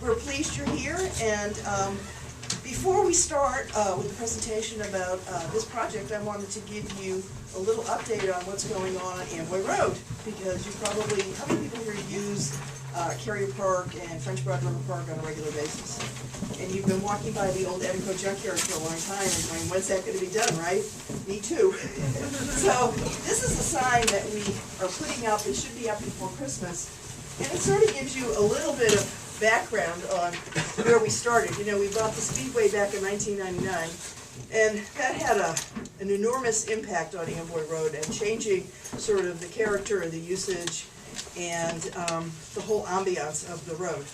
We're pleased you're here, and before we start with the presentation about this project, I wanted to give you a little update on what's going on at Amboy Road, because you probably, how many people here use Carrier Park and French Broad River Park on a regular basis? And you've been walking by the old Edico junkyard for a long time and going, when's that going to be done, right? Me too. So this is a sign that we are putting up. It should be up before Christmas. And it sort of gives you a little bit of background on where we started. You know, we bought the Speedway back in 1999, and that had an enormous impact on Amboy Road and changing sort of the character and the usage and the whole ambiance of the road.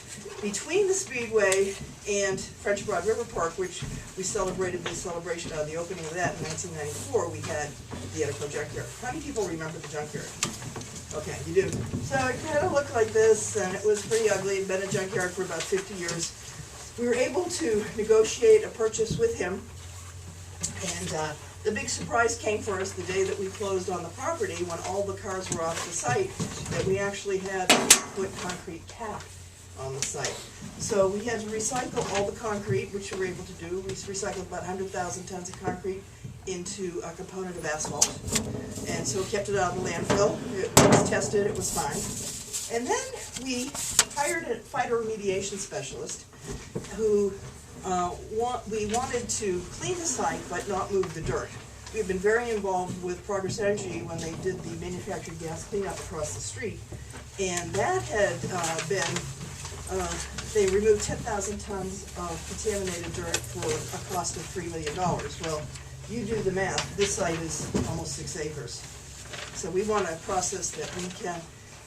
Between the Speedway and French Broad River Park, which we celebrated the celebration of the opening of that in 1994, we had the Edico junkyard. How many people remember the junkyard? Okay, you do. So it kind of looked like this, and it was pretty ugly. It had been a junkyard for about 50 years. We were able to negotiate a purchase with him, and the big surprise came for us the day that we closed on the property, when all the cars were off the site, that we actually had a put concrete cap on the site. So we had to recycle all the concrete, which we were able to do. We recycled about 100,000 tons of concrete into a component of asphalt, and so kept it out of the landfill. It was tested, it was fine. And then we hired a phyto remediation specialist who we wanted to clean the site but not move the dirt. We've been very involved with Progress Energy when they did the manufactured gas cleanup across the street, and that had they removed 10,000 tons of contaminated dirt for a cost of $3 million. Well, you do the math, this site is almost 6 acres. So we want a process that we can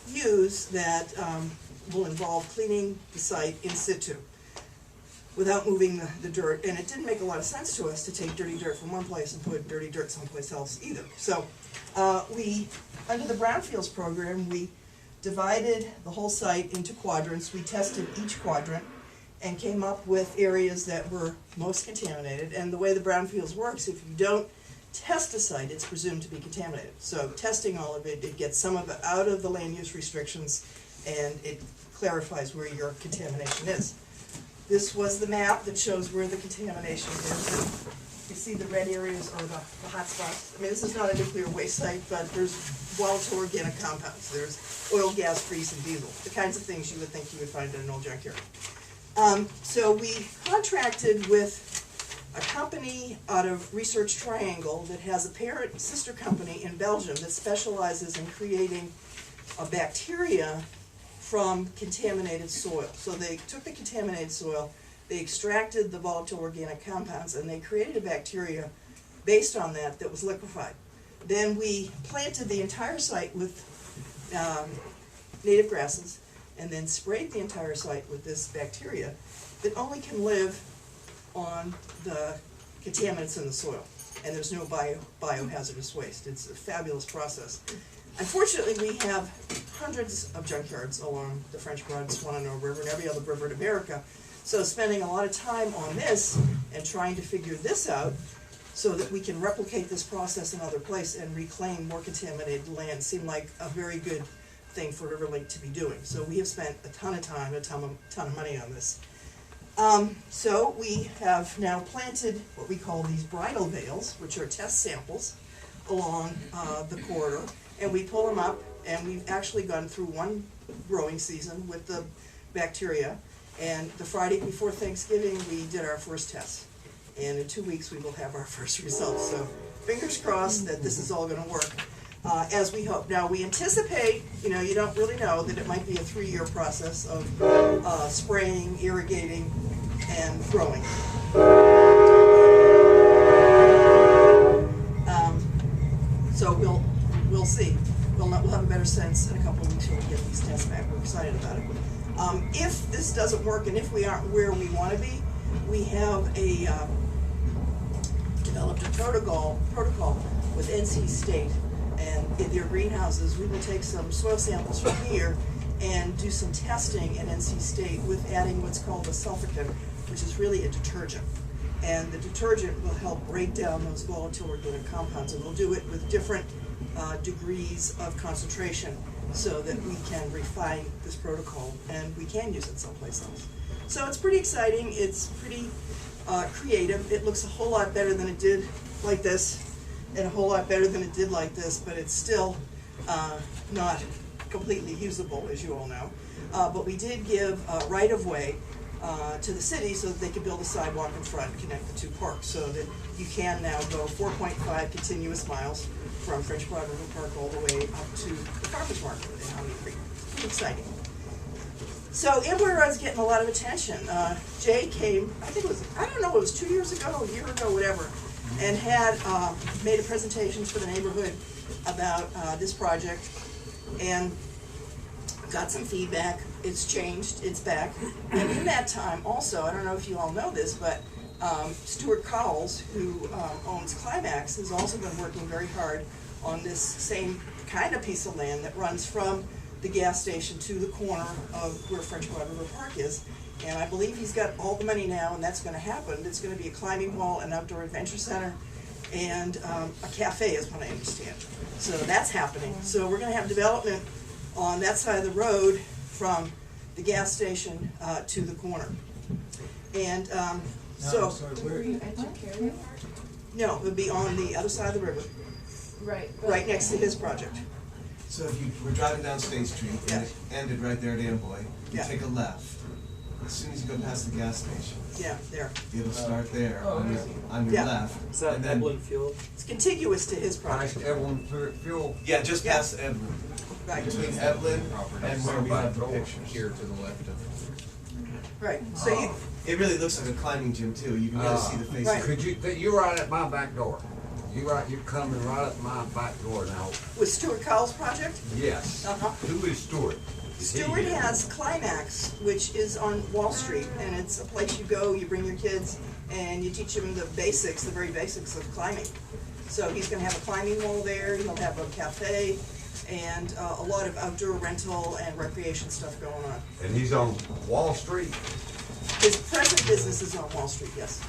use that will involve cleaning the site in situ without moving the dirt. And it didn't make a lot of sense to us to take dirty dirt from one place and put dirty dirt someplace else either. So under the Brownfields program, we divided the whole site into quadrants. We tested each quadrant and came up with areas that were most contaminated. And the way the Brownfields works, if you don't test a site, it's presumed to be contaminated. So testing all of it, it gets some of it out of the land use restrictions, and it clarifies where your contamination is. This was the map that shows where the contamination is. And you see the red areas are the hot spots. I mean, this is not a nuclear waste site, but there's volatile organic compounds. There's oil, gas, grease, and diesel, the kinds of things you would think you would find in an old junkyard. So we contracted with a company out of Research Triangle that has a parent sister company in Belgium that specializes in creating a bacteria from contaminated soil. So they took the contaminated soil, they extracted the volatile organic compounds, and they created a bacteria based on that was liquefied. Then we planted the entire site with native grasses, and then sprayed the entire site with this bacteria that only can live on the contaminants in the soil. And there's no biohazardous waste. It's a fabulous process. Unfortunately, we have hundreds of junkyards along the French Broad, Fiano River, and every other river in America. So spending a lot of time on this and trying to figure this out so that we can replicate this process in other places and reclaim more contaminated land seemed like a very good thing for RiverLink to be doing. So we have spent a ton of time, a ton of money on this. So we have now planted what we call these bridal veils, which are test samples along the corridor, and we pull them up, and we've actually gone through one growing season with the bacteria, and the Friday before Thanksgiving we did our first test, and in 2 weeks we will have our first results. So fingers crossed that this is all going to work as we hope. Now we anticipate, you know, you don't really know, that it might be a 3-year process of spraying, irrigating, and growing. So we'll see. We'll have a better sense in a couple of weeks when we get these tests back. We're excited about it. If this doesn't work, and if we aren't where we want to be, we have developed a protocol with NC State, and in their greenhouses we will take some soil samples from here and do some testing in NC State with adding what's called a sulficant, which is really a detergent. And the detergent will help break down those volatile organic compounds, and we'll do it with different degrees of concentration so that we can refine this protocol and we can use it someplace else. So it's pretty exciting, it's pretty creative. It looks a whole lot better than it did like this, and a whole lot better than it did like this, but it's still not completely usable, as you all know. But we did give right-of-way to the city so that they could build a sidewalk in front and connect the two parks, so that you can now go 4.5 continuous miles from French Broad River Park all the way up to the farmers market in Honey Creek. Pretty exciting. So Amber is getting a lot of attention. Jay came, I think it was, I don't know, it was 2 years ago, a year ago, whatever, and had made a presentation for the neighborhood about this project, and got some feedback. It's changed, it's back. And in that time also, I don't know if you all know this, but Stuart Cowles, who owns Climax, has also been working very hard on this same kind of piece of land that runs from the gas station to the corner of where French Broad River Park is. And I believe he's got all the money now, and that's going to happen. It's going to be a climbing wall, an outdoor adventure center, and a cafe is what I understand. So that's happening. So we're going to have development on that side of the road from the gas station to the corner. And so, no, it would be on the other side of the river, right next to his project. So if you were driving down State Street and it ended right there at Amboy, you take a left. As soon as you go past the gas station, there. it'll start there on your left. Is that and then, Evelyn Field? It's contiguous to his project. Evelyn Fuel. Yeah, just past Evelyn. Right. Between Evelyn and where we have the pictures. Here to the left of. Right. So you, It really looks like a climbing gym too. You can really see the faces. Right. Could you're right at my back door. You're coming right up my back door now. with Stuart Cowles' project? Yes. Uh-huh. Who is Stuart? Stuart has Climax, which is on Wall Street, and it's a place you go, you bring your kids, and you teach them the basics, the very basics of climbing. So he's gonna have a climbing wall there, he'll have a cafe, and a lot of outdoor rental and recreation stuff going on. And he's on Wall Street. His present business is on Wall Street, yes.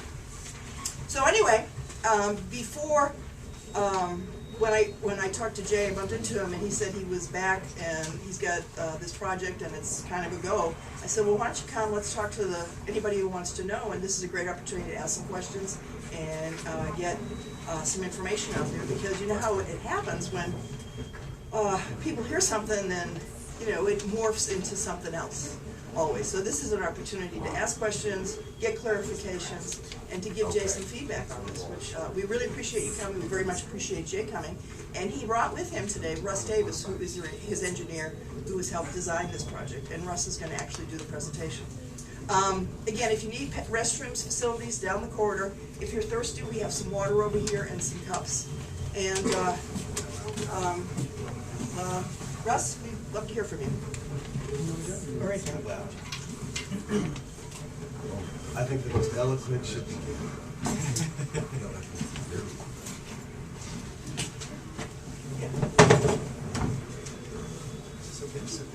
So anyway, before, when I talked to Jay, I bumped into him and he said he was back and he's got this project and it's kind of a go. I said, well, why don't you come, let's talk to anybody who wants to know, and this is a great opportunity to ask some questions and get some information out there, because you know how it happens when people hear something, then it morphs into something else always. So this is an opportunity to ask questions, get clarifications, and to give Jay some feedback on this, which we really appreciate you coming. We very much appreciate Jay coming. And he brought with him today Russ Davis, who is his engineer, who has helped design this project, and Russ is going to actually do the presentation. Again, if you need restrooms, facilities down the corridor, if you're thirsty, we have some water over here and some cups. And Russ, we'd love to hear from you. Or anything about it. I think the most eloquent should be.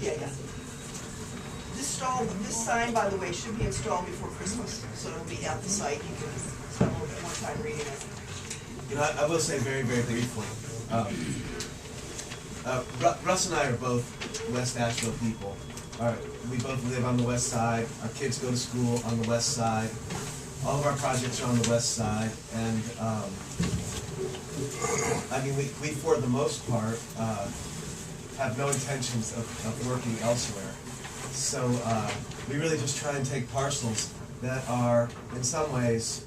Yeah. This sign, by the way, should be installed before Christmas, so it'll be at the site. You can spend a little bit more time reading it. I will say very, very briefly. Russ and I are both West Asheville people. We both live on the west side. Our kids go to school on the west side. All of our projects are on the west side, and I mean, we for the most part have no intentions of working elsewhere. So we really just try and take parcels that are, in some ways,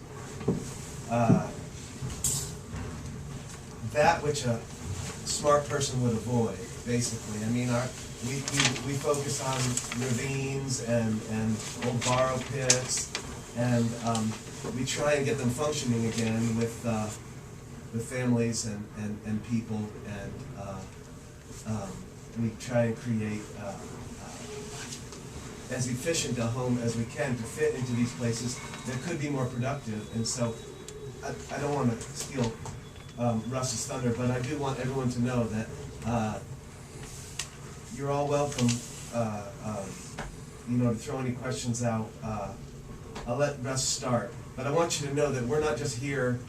that which a smart person would avoid, basically. I mean, we focus on ravines and old borrow pits, and we try and get them functioning again with families and people, and we try and create as efficient a home as we can to fit into these places that could be more productive. And so I don't want to steal Russ's thunder, but I do want everyone to know that you're all welcome, to throw any questions out. I'll let Russ start, but I want you to know that we're not just here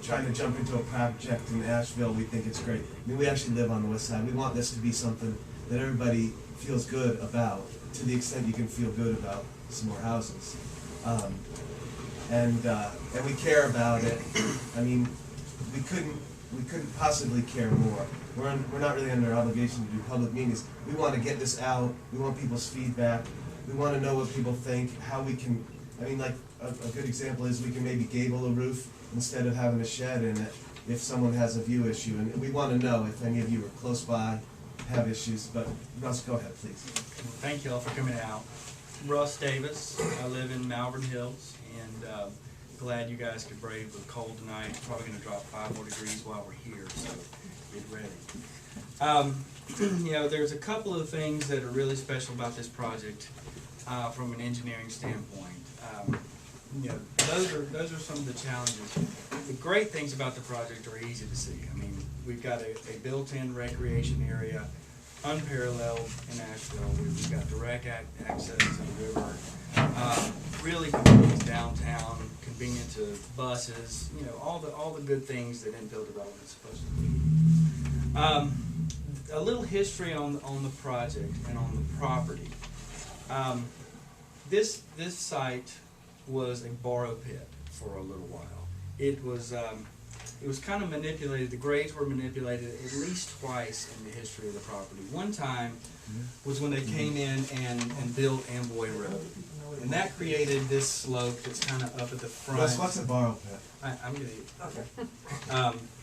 trying to jump into a project in Asheville, we think it's great. I mean, we actually live on the west side. We want this to be something that everybody feels good about, to the extent you can feel good about some more houses. And we care about it. I mean, we couldn't possibly care more. We're not really under obligation to do public meetings. We want to get this out. We want people's feedback. We want to know what people think, how we can, I mean, like, a good example is we can maybe gable a roof instead of having a shed in it if someone has a view issue. And we want to know if any of you are close by, have issues. But Russ, go ahead, please. Thank you all for coming out. Russ Davis. I live in Malvern Hills, and glad you guys could brave the cold tonight. It's probably going to drop 5 more degrees while we're here, so get ready. You know, there's a couple of things that are really special about this project from an engineering standpoint. You know, those are some of the challenges. The great things about the project are easy to see. I mean, we've got a built-in recreation area, unparalleled in Asheville. We've got direct access to the river, really convenient to downtown, convenient to buses. You know, all the good things that infill development is supposed to be. A little history on the project and on the property. This site was a borrow pit for a little while. It was kind of manipulated. The grades were manipulated at least twice in the history of the property. One time was when they came in and built Amboy Road, and that created this slope that's kind of up at the front. Russ, what's a borrow pit? I'm gonna eat. Okay.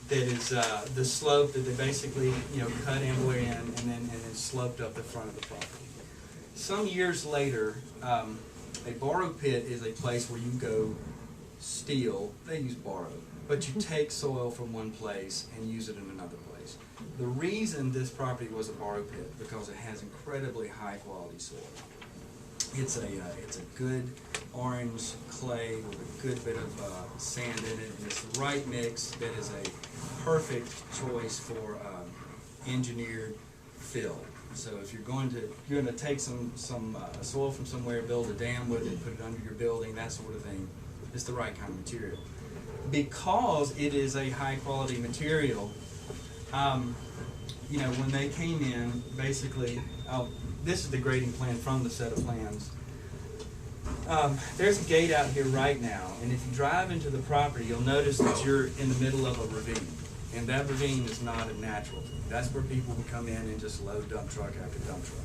That is the slope that they basically cut Amboy in and then sloped up the front of the property. Some years later, a borrow pit is a place where you go steal. They use borrow, but you take soil from one place and use it in another place. The reason this property was a borrow pit because it has incredibly high quality soil. It's a good orange clay with a good bit of sand in it, and it's the right mix that is a perfect choice for engineered fill. So if you're going to take some soil from somewhere, build a dam with it, put it under your building, that sort of thing, it's the right kind of material. Because it is a high quality material, when they came in, basically, this is the grading plan from the set of plans. There's a gate out here right now, and if you drive into the property, you'll notice that you're in the middle of a ravine. And that ravine is not a natural thing. That's where people can come in and just load dump truck after dump truck.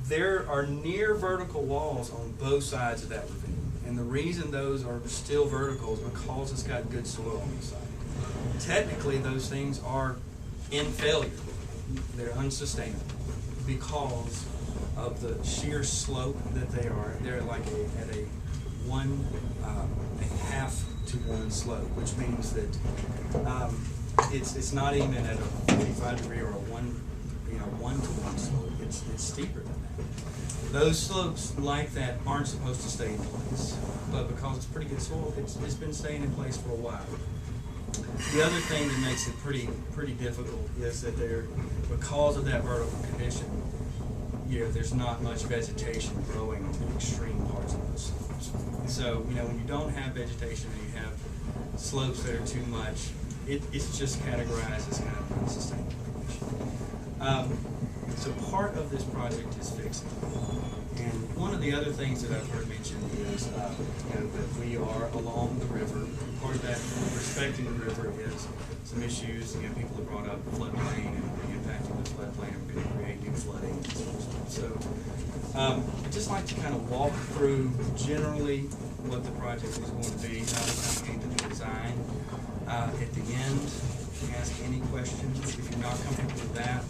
There are near vertical walls on both sides of that ravine. And the reason those are still vertical is because it's got good soil on the side. Technically, those things are in failure. They're unsustainable because of the sheer slope that they are. They're like at a half to one slope, which means that it's not even at a 45-degree or a 1-to-1 slope. It's steeper than that. Those slopes like that aren't supposed to stay in place, but because it's pretty good soil, it's been staying in place for a while. The other thing that makes it pretty difficult is that because of that vertical condition, there's not much vegetation growing on the extreme parts of those slopes. So, when you don't have vegetation and you have slopes that are too much, it's just categorized as kind of an unsustainable condition. So part of this project is fixing it. And one of the other things that I've heard mentioned is that we are along the river. Part of that, respecting the river, is some issues. People have brought up floodplain and impacting the floodplain, and we're going to create new flooding and sort of stuff. So I'd just like to kind of walk through generally what the project is going to be, how it's going to the design. At the end, ask any questions. If you're not comfortable with that,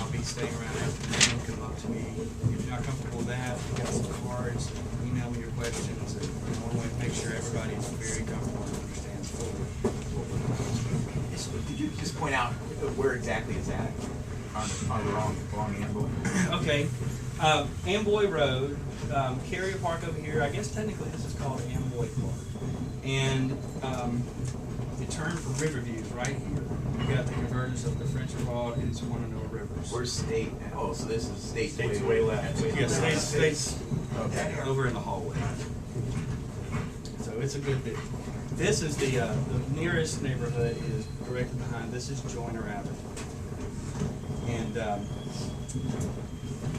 I'll be staying around after the meeting. Come up to me. If you're not comfortable with that, we've got some cards. Email me your questions, and I want to make sure everybody's very comfortable and understands fully what we're doing. So could you just point out where exactly is that along Amboy? Okay, Amboy Road, Carrier Park over here. I guess technically this is called Amboy Park, and the term for Riverview is right here. You got the convergence of the French Broad and Swananoa Rivers. Where's State? Oh, so this is State's way left. Yes, State's Okay. over in the hallway. So it's a good bit this is the nearest neighborhood is directly behind. This is Joyner Avenue. And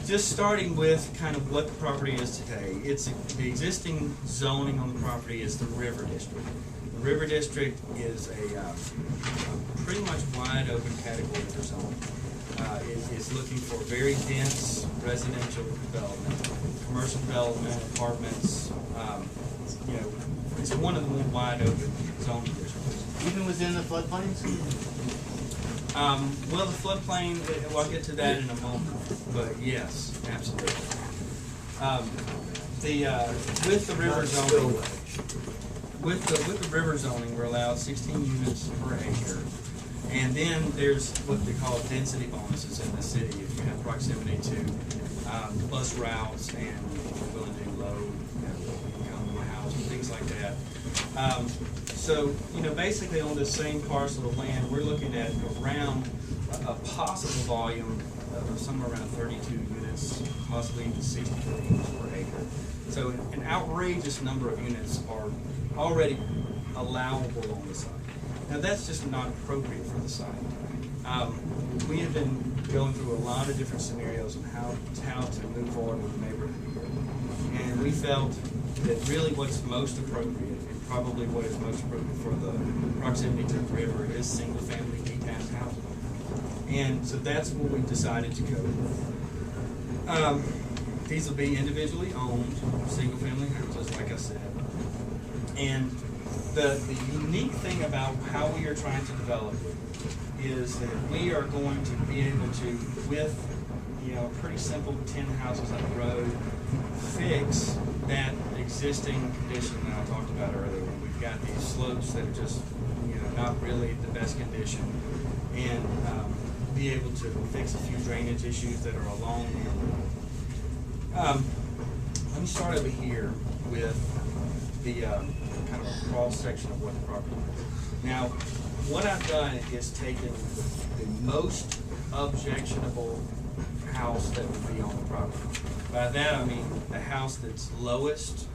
just starting with kind of what the property is today, it's the existing zoning on the property is the River District. The River District is a pretty much wide open category for zoning. It's looking for very dense residential development, commercial development, apartments. You know, it's one of the more wide open zoning districts. Even within the floodplains? Well, the floodplain, well, I'll get to that in a moment, but yes, absolutely. With the river zoning, with the river zoning, we're allowed 16 units per acre. And then there's what they call density bonuses in the city if you have proximity to bus routes and you're willing to do low income house and things like that. So, you know, basically on this same parcel of land, we're looking at around a possible volume of somewhere around 32 units, possibly even 64 units per acre. So an outrageous number of units are already allowable on the site. Now that's just not appropriate for the site. We have been going through a lot of different scenarios on how to move forward with the neighborhood here. And we felt that really what's most appropriate, and probably what is most appropriate for the proximity to the river, is single-family detached housing. And so that's what we've decided to go with. These will be individually owned, single-family houses, like I said. And the unique thing about how we are trying to develop it is that we are going to be able to, with a pretty simple 10 houses up the road, fix that existing condition that I talked about earlier. We've got these slopes that are just not really the best condition, and be able to fix a few drainage issues that are along the road. Let me start over here with the kind of a cross section of what the property is. Now, what I've done is taken the most objectionable house that would be on the property. By that I mean the house that's lowest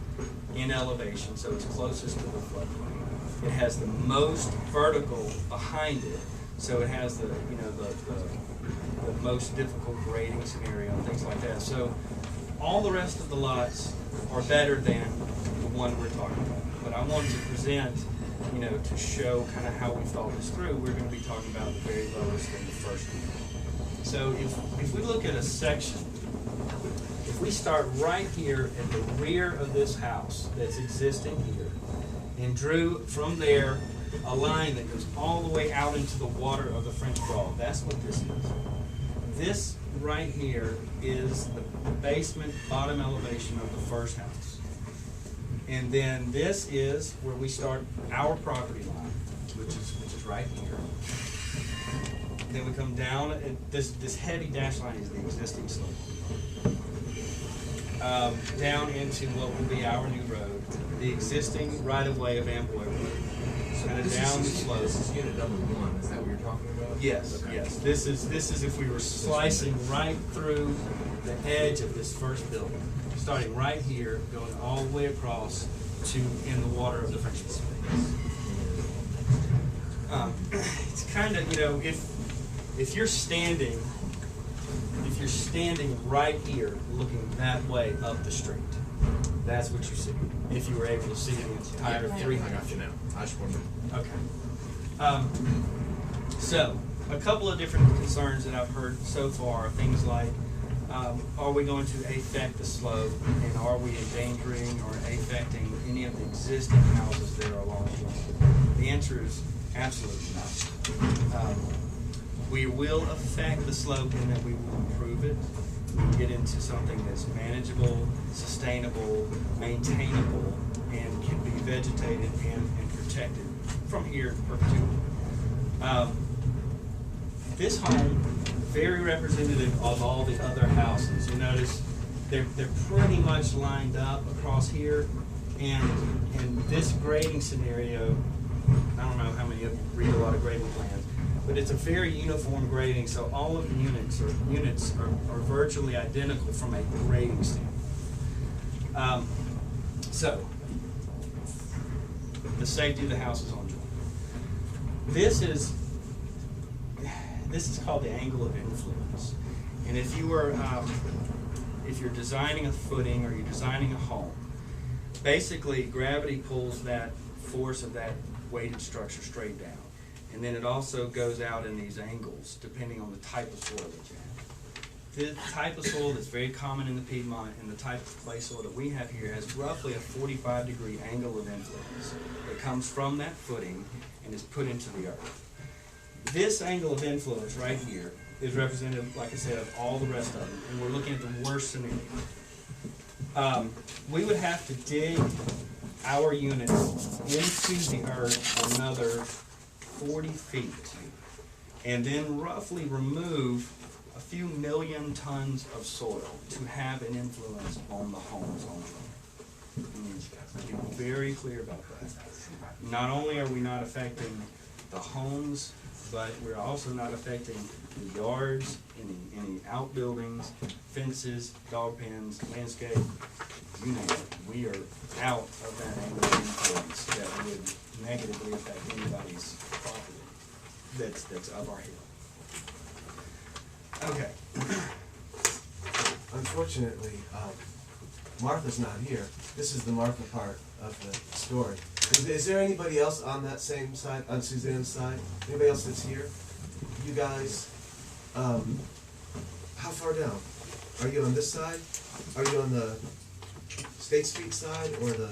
in elevation, so it's closest to the floodplain. It has the most vertical behind it, so it has the the most difficult grading scenario and things like that. So all the rest of the lots are better than the one we're talking about. But I wanted to present, to show kind of how we thought this through. We're going to be talking about the very lowest and the first one. So if we look at a section, if we start right here at the rear of this house that's existing here, and drew from there a line that goes all the way out into the water of the French Broad, that's what this is. This right here is the basement bottom elevation of the first house. And then this is where we start our property line, which is right here. Then we come down, and this heavy dash line is the existing slope. Down into what will be our new road, the existing right-of-way of Amboy Road. Kind of down the slope. This is unit number 1, is that what you're talking about? Yes, Okay. yes. This is if we were slicing right through the edge of this first building, starting right here, going all the way across to in the water of the French Broad. It's kind of if you're standing right here, looking that way up the street, that's what you see. If you were able to see the entire 300. I got you now. I just wanted to... Okay. So, a couple of different concerns that I've heard so far, things like, are we going to affect the slope, and are we endangering or affecting any of the existing houses that are along the slope? The answer is absolutely not. We will affect the slope in that we will improve it. We will get into something that's manageable, sustainable, maintainable, and can be vegetated and protected from here to perpetuity. This home, very representative of all the other houses. You notice they're pretty much lined up across here, and this grading scenario, I don't know how many of you read a lot of grading plans, but it's a very uniform grading, so all of the units are virtually identical from a grading standpoint. So the safety of the house is on joint. This is called the angle of influence. And if you were, if you're designing a footing or you're designing a home, basically gravity pulls that force of that weighted structure straight down. And then it also goes out in these angles depending on the type of soil that you have. The type of soil that's very common in the Piedmont and the type of clay soil that we have here has roughly a 45-degree angle of influence that comes from that footing and is put into the earth. This angle of influence right here is representative, like I said, of all the rest of them, and we're looking at the worst scenario. We would have to dig our unit into the earth another 40 feet, and then roughly remove a few million tons of soil to have an influence on the homes on joint. Be very clear about that. Not only are we not affecting the homes, but we're also not affecting the yards, any outbuildings, fences, dog pens, landscape, you name it. We are out of that angle of influence that would negatively affect anybody's property that's of our hill. Okay. Unfortunately, Martha's not here. This is the Martha part of the story. Is there anybody else on that same side, on Suzanne's side? Anybody else that's here? You guys, how far down? Are you on this side? Are you on the State Street side or the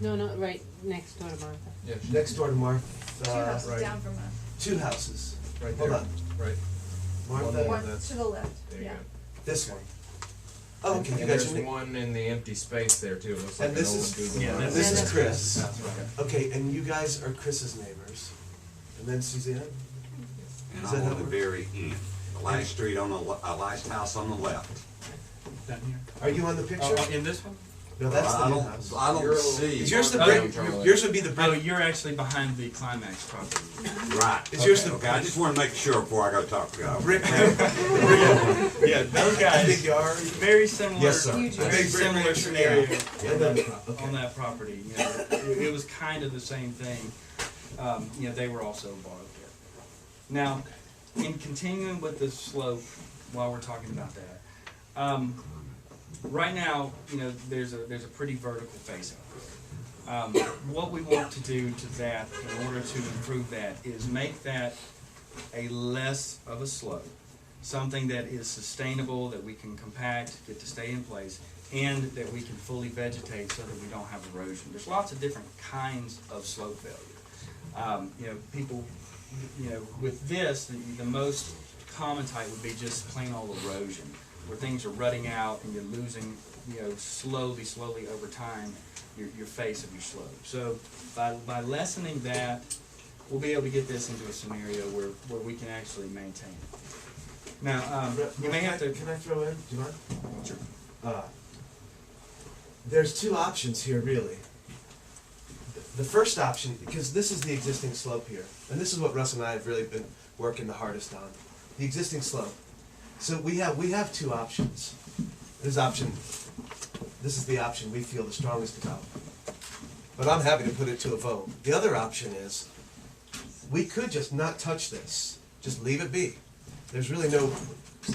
No, right next door to Martha. Yeah, next door to Martha? Two houses right. down from us. Two houses. right Hold there. on. Right. Martha, One that's- to the left, There you yeah. go. this one. Oh, okay, you And got there's your one in the empty space there too. It looks like And an this old is- Google Yeah, Drive. This is that's Chris. That's right. Okay, and you guys are Chris's neighbors. And then Suzanne? And Is that I'm how on the it very end, the last street on the, last house on the left. Down here? Are you on the picture? In this one? No, that's the I new don't, house. I don't see. Is yours the Oh, brick? Charlie. Yours would be the Oh, brick. you're actually behind the Climax property. Right. Is yours the Okay, I just wanna make sure before I go talk to God. brick? Yeah, those guys. Big yard. Very similar. Yes, sir. Huge. Very Big brick similar ranch, scenario yeah. on then- that, okay. on that property. You know, it was kind of the same thing. You know, they were also borrowed there. Now, in continuing with the slope, while we're talking about that, right now, you know, there's a pretty vertical face out there. What we want to do to that, in order to improve that, is make that a less of a slope, something that is sustainable, that we can compact, get to stay in place, and that we can fully vegetate so that we don't have erosion. There's lots of different kinds of slope failure. You know, people, you know, with this, the most common type would be just plain old erosion, where things are rutting out and you're losing, you know, slowly over time, your face of your slope. So by lessening that, we'll be able to get this into a scenario where we can actually maintain it. Now, you may have to. Can I throw in? Do you mind? Sure. There's two options here, really. The first option, because this is the existing slope here, and this is what Russ and I have really been working the hardest on, the existing slope. So we have two options. This is the option we feel the strongest about. But I'm happy to put it to a vote. The other option is, we could just not touch this, just leave it be. There's really no,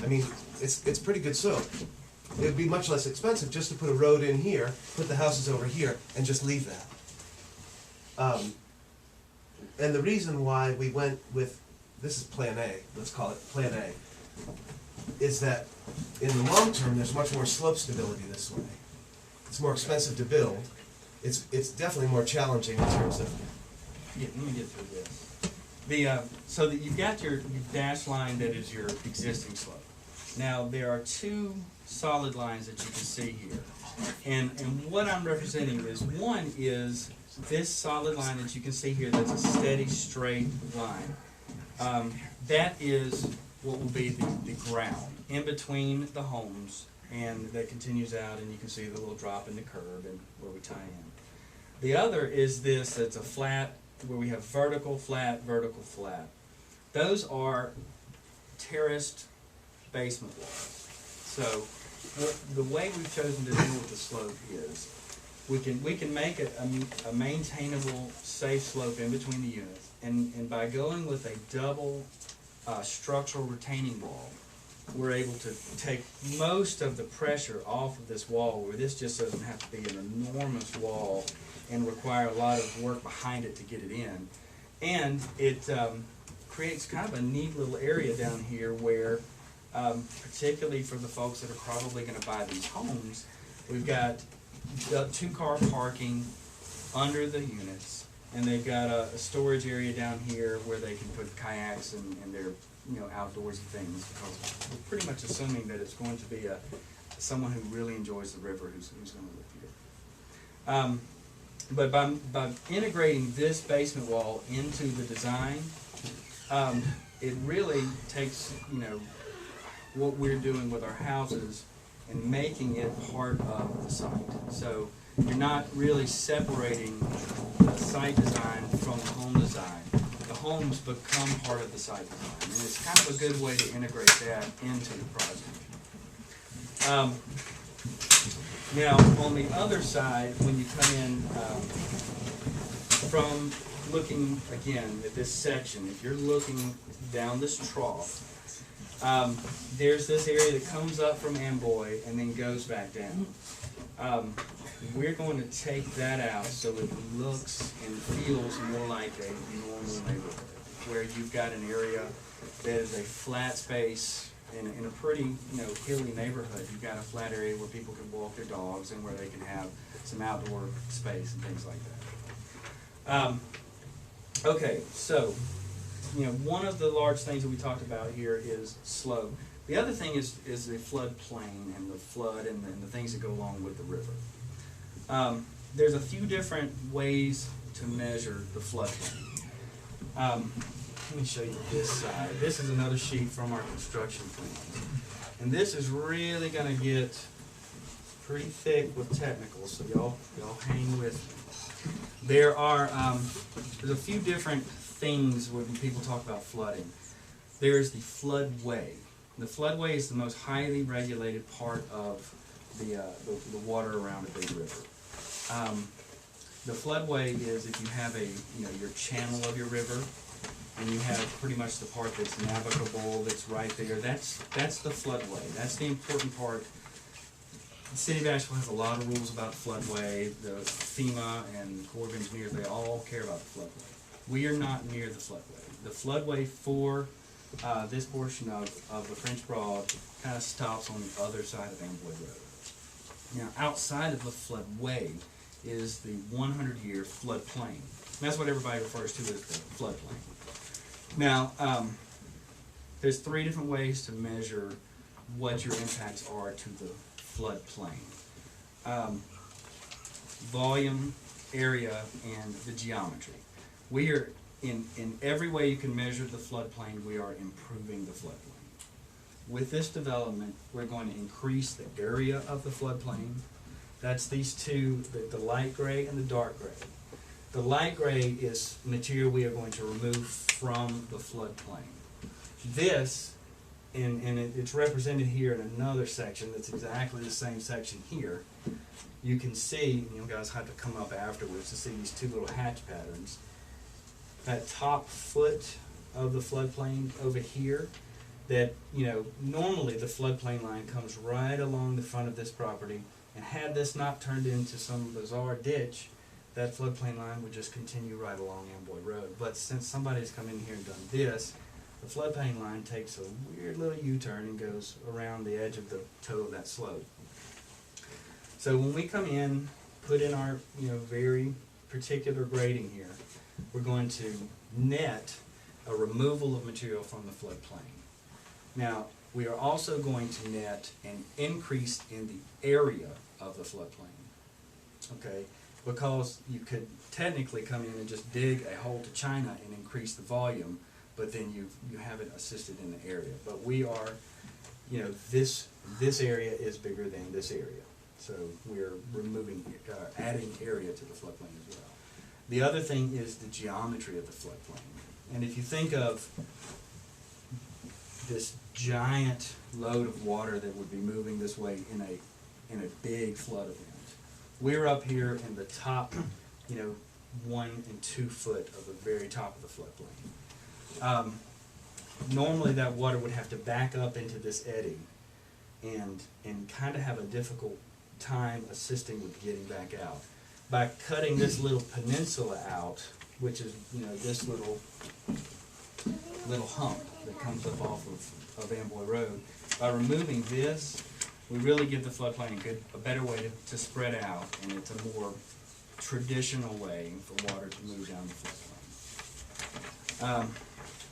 I mean, it's pretty good soil. It'd be much less expensive just to put a road in here, put the houses over here, and just leave that. And the reason why we went with, this is Plan A, let's call it Plan A, is that in the long term, there's much more slope stability this way. It's more expensive to build. It's definitely more challenging in terms of, Yeah, let me get through this. So that you've got your dashed line that is your existing slope. Now, there are two solid lines that you can see here. And what I'm representing is, one is this solid line that you can see here that's a steady, straight line. That is what will be the ground in between the homes, and that continues out, and you can see the little drop in the curb and where we tie in. The other is this, that's a flat, where we have vertical, flat, vertical, flat. Those are terraced basement walls. So the way we've chosen to deal with the slope is, we can make a maintainable, safe slope in between the units, and by going with a double structural retaining wall, we're able to take most of the pressure off of this wall, where this just doesn't have to be an enormous wall and require a lot of work behind it to get it in. And it creates kind of a neat little area down here where, particularly for the folks that are probably going to buy these homes, we've got 2-car parking under the units, and they've got a storage area down here where they can put kayaks and their outdoorsy things, because we're pretty much assuming that it's going to be someone who really enjoys the river who's going to live here. But by integrating this basement wall into the design, it really takes what we're doing with our houses and making it part of the site. So you're not really separating the site design from the home design. The homes become part of the site design, and it's kind of a good way to integrate that into the project. Now, on the other side, when you come in from looking again at this section, if you're looking down this trough, there's this area that comes up from Amboy and then goes back down. We're going to take that out so it looks and feels more like a normal neighborhood, where you've got an area that is a flat space in a pretty hilly neighborhood. You've got a flat area where people can walk their dogs and where they can have some outdoor space and things like that. Okay, so one of the large things that we talked about here is slope. The other thing is the floodplain and the flood and the things that go along with the river. There's a few different ways to measure the floodplain. Let me show you this side. This is another sheet from our construction plan. And this is really going to get pretty thick with technicals, so y'all hang with me. There's a few different things when people talk about flooding. There's the floodway. The floodway is the most highly regulated part of the water around a big river. The floodway is if you have your channel of your river, and you have pretty much the part that's navigable, that's right there. That's the floodway. That's the important part. The City of Asheville has a lot of rules about the floodway. The FEMA and Corps of Engineers, they all care about the floodway. We are not near the floodway. The floodway for this portion of the French Broad kind of stops on the other side of Amboy Road. Now, outside of the floodway is the 100-year floodplain. And that's what everybody refers to as the floodplain. Now, there's 3 different ways to measure what your impacts are to the floodplain. Volume, area, and the geometry. We are, in every way you can measure the floodplain, we are improving the floodplain. With this development, we're going to increase the area of the floodplain. That's these two, the light gray and the dark gray. The light gray is material we are going to remove from the floodplain. This, and it's represented here in another section that's exactly the same section here. You can see, you guys have to come up afterwards to see these 2 little hatch patterns. That top foot of the floodplain over here, that, normally the floodplain line comes right along the front of this property, and had this not turned into some bizarre ditch, that floodplain line would just continue right along Amboy Road. But since somebody's come in here and done this, the floodplain line takes a weird little U-turn and goes around the edge of the toe of that slope. So when we come in, put in our very particular grading here, we're going to net a removal of material from the floodplain. Now, we are also going to net an increase in the area of the floodplain. Okay? Because you could technically come in and just dig a hole to China and increase the volume, but then you haven't assisted in the area. But we are, this area is bigger than this area. So we're removing, adding area to the floodplain as well. The other thing is the geometry of the floodplain. And if you think of this giant load of water that would be moving this way in a big flood event, We're up here in the top, 1 and 2 foot of the very top of the floodplain. Normally that water would have to back up into this eddy and kind of have a difficult time assisting with getting back out. By cutting this little peninsula out, which is, this little hump that comes up off of Amboy Road, by removing this, we really give the floodplain a better way to spread out, and it's a more traditional way for water to move down the floodplain.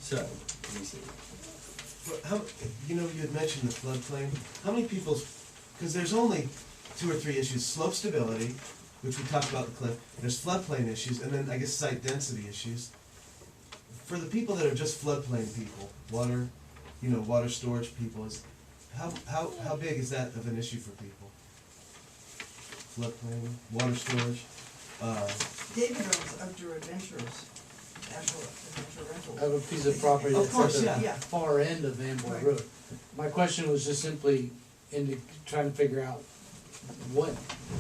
So, let me see. But how, you had mentioned the floodplain. How many people, because there's only 2 or 3 issues: slope stability, which we talked about in the cliff. There's floodplain issues, and then I guess site density issues. For the people that are just floodplain people, water, water storage people, how big is that of an issue for people? Floodplain, water storage. David owns Outdoor Adventures, Asheville Adventure Rental. I have a piece of property Of that's course, at the yeah. far end of Amboy Right. Road. My question was just simply trying to figure out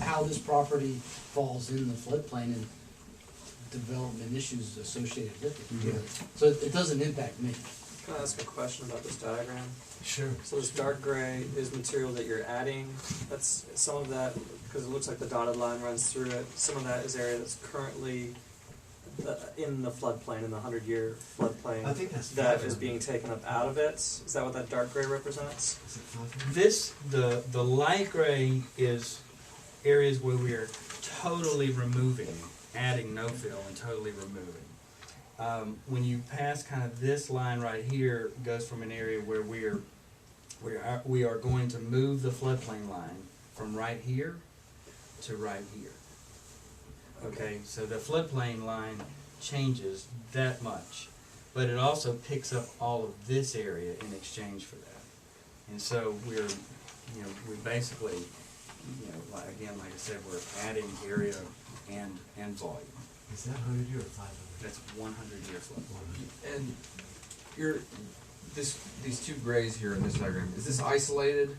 how this property falls in the floodplain and development issues associated with it. Yeah. So it doesn't impact me. Can I ask a question about this diagram? Sure. So this dark gray is material that you're adding. That's some of that, because it looks like the dotted line runs through it. Some of that is area that's currently in the floodplain, in the 100-year floodplain. I think that's that 500. is being taken up out of it. Is that what that dark gray represents? Is it 500? The light gray is areas where we are totally removing, adding no fill and totally removing. When you pass kind of this line right here, it goes from an area where we are going to move the floodplain line from right here to right here. Okay, so the floodplain line changes that much, but it also picks up all of this area in exchange for that. And so we're, we basically, like I said, we're adding area and volume. Is that 100 year or 500? That's 100-year floodplain. And these 2 grays here in this diagram, is this isolated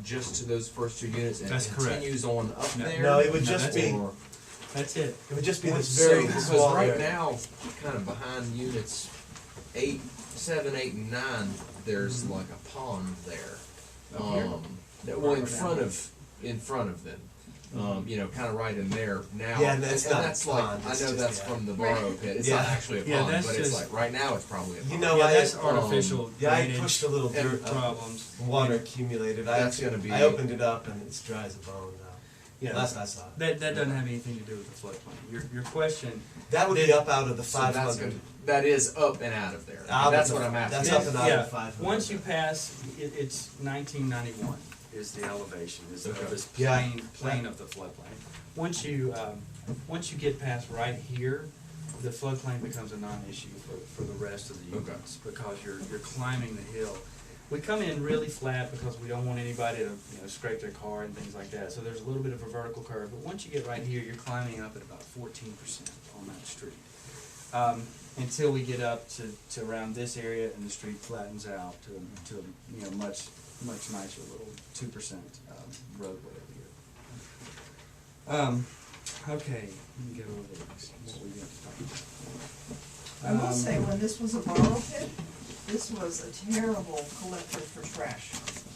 just to those first 2 units and That's correct. continues on up No. there? No, it would No, just that's be. it. That's it. It would just be this So, very because small right area. now, kind of behind units 7, 8, and 9, there's like a pond there. Up here? Well, in front of them. Kind of right in there now. Yeah, and that's not a like, pond, I it's know just, that's yeah. from the borrow pit. It's not Yeah. actually a Yeah, pond, that's but it's just- like, right now it's probably a pond. Yeah, That's I, artificial yeah, I drainage pushed a little dirt up. problems. Water accumulated. That's gonna be- I opened it up and it's dry as a bone now. Yeah, Last I saw it. that doesn't have anything to do with the floodplain. Your question. That would be up out of the So that's 500. that is up and out of there. Out of That's the- what I'm asking. that's up and out Yeah, of 500. once you pass, it's 1991 is the elevation, is Okay. of this Yeah. plane of the floodplain. Once you get past right here, the floodplain becomes a non-issue for the rest of the Okay. units, because you're climbing the hill. We come in really flat because we don't want anybody to scrape their car and things like that. So there's a little bit of a vertical curve, but once you get right here, you're climbing up at about 14% on that street. Until we get up to around this area and the street flattens out to much nicer little 2% roadway over here. Okay, let me get over this. What we got to talk about. I will say, when this was a borrow pit, this was a terrible collector for trash.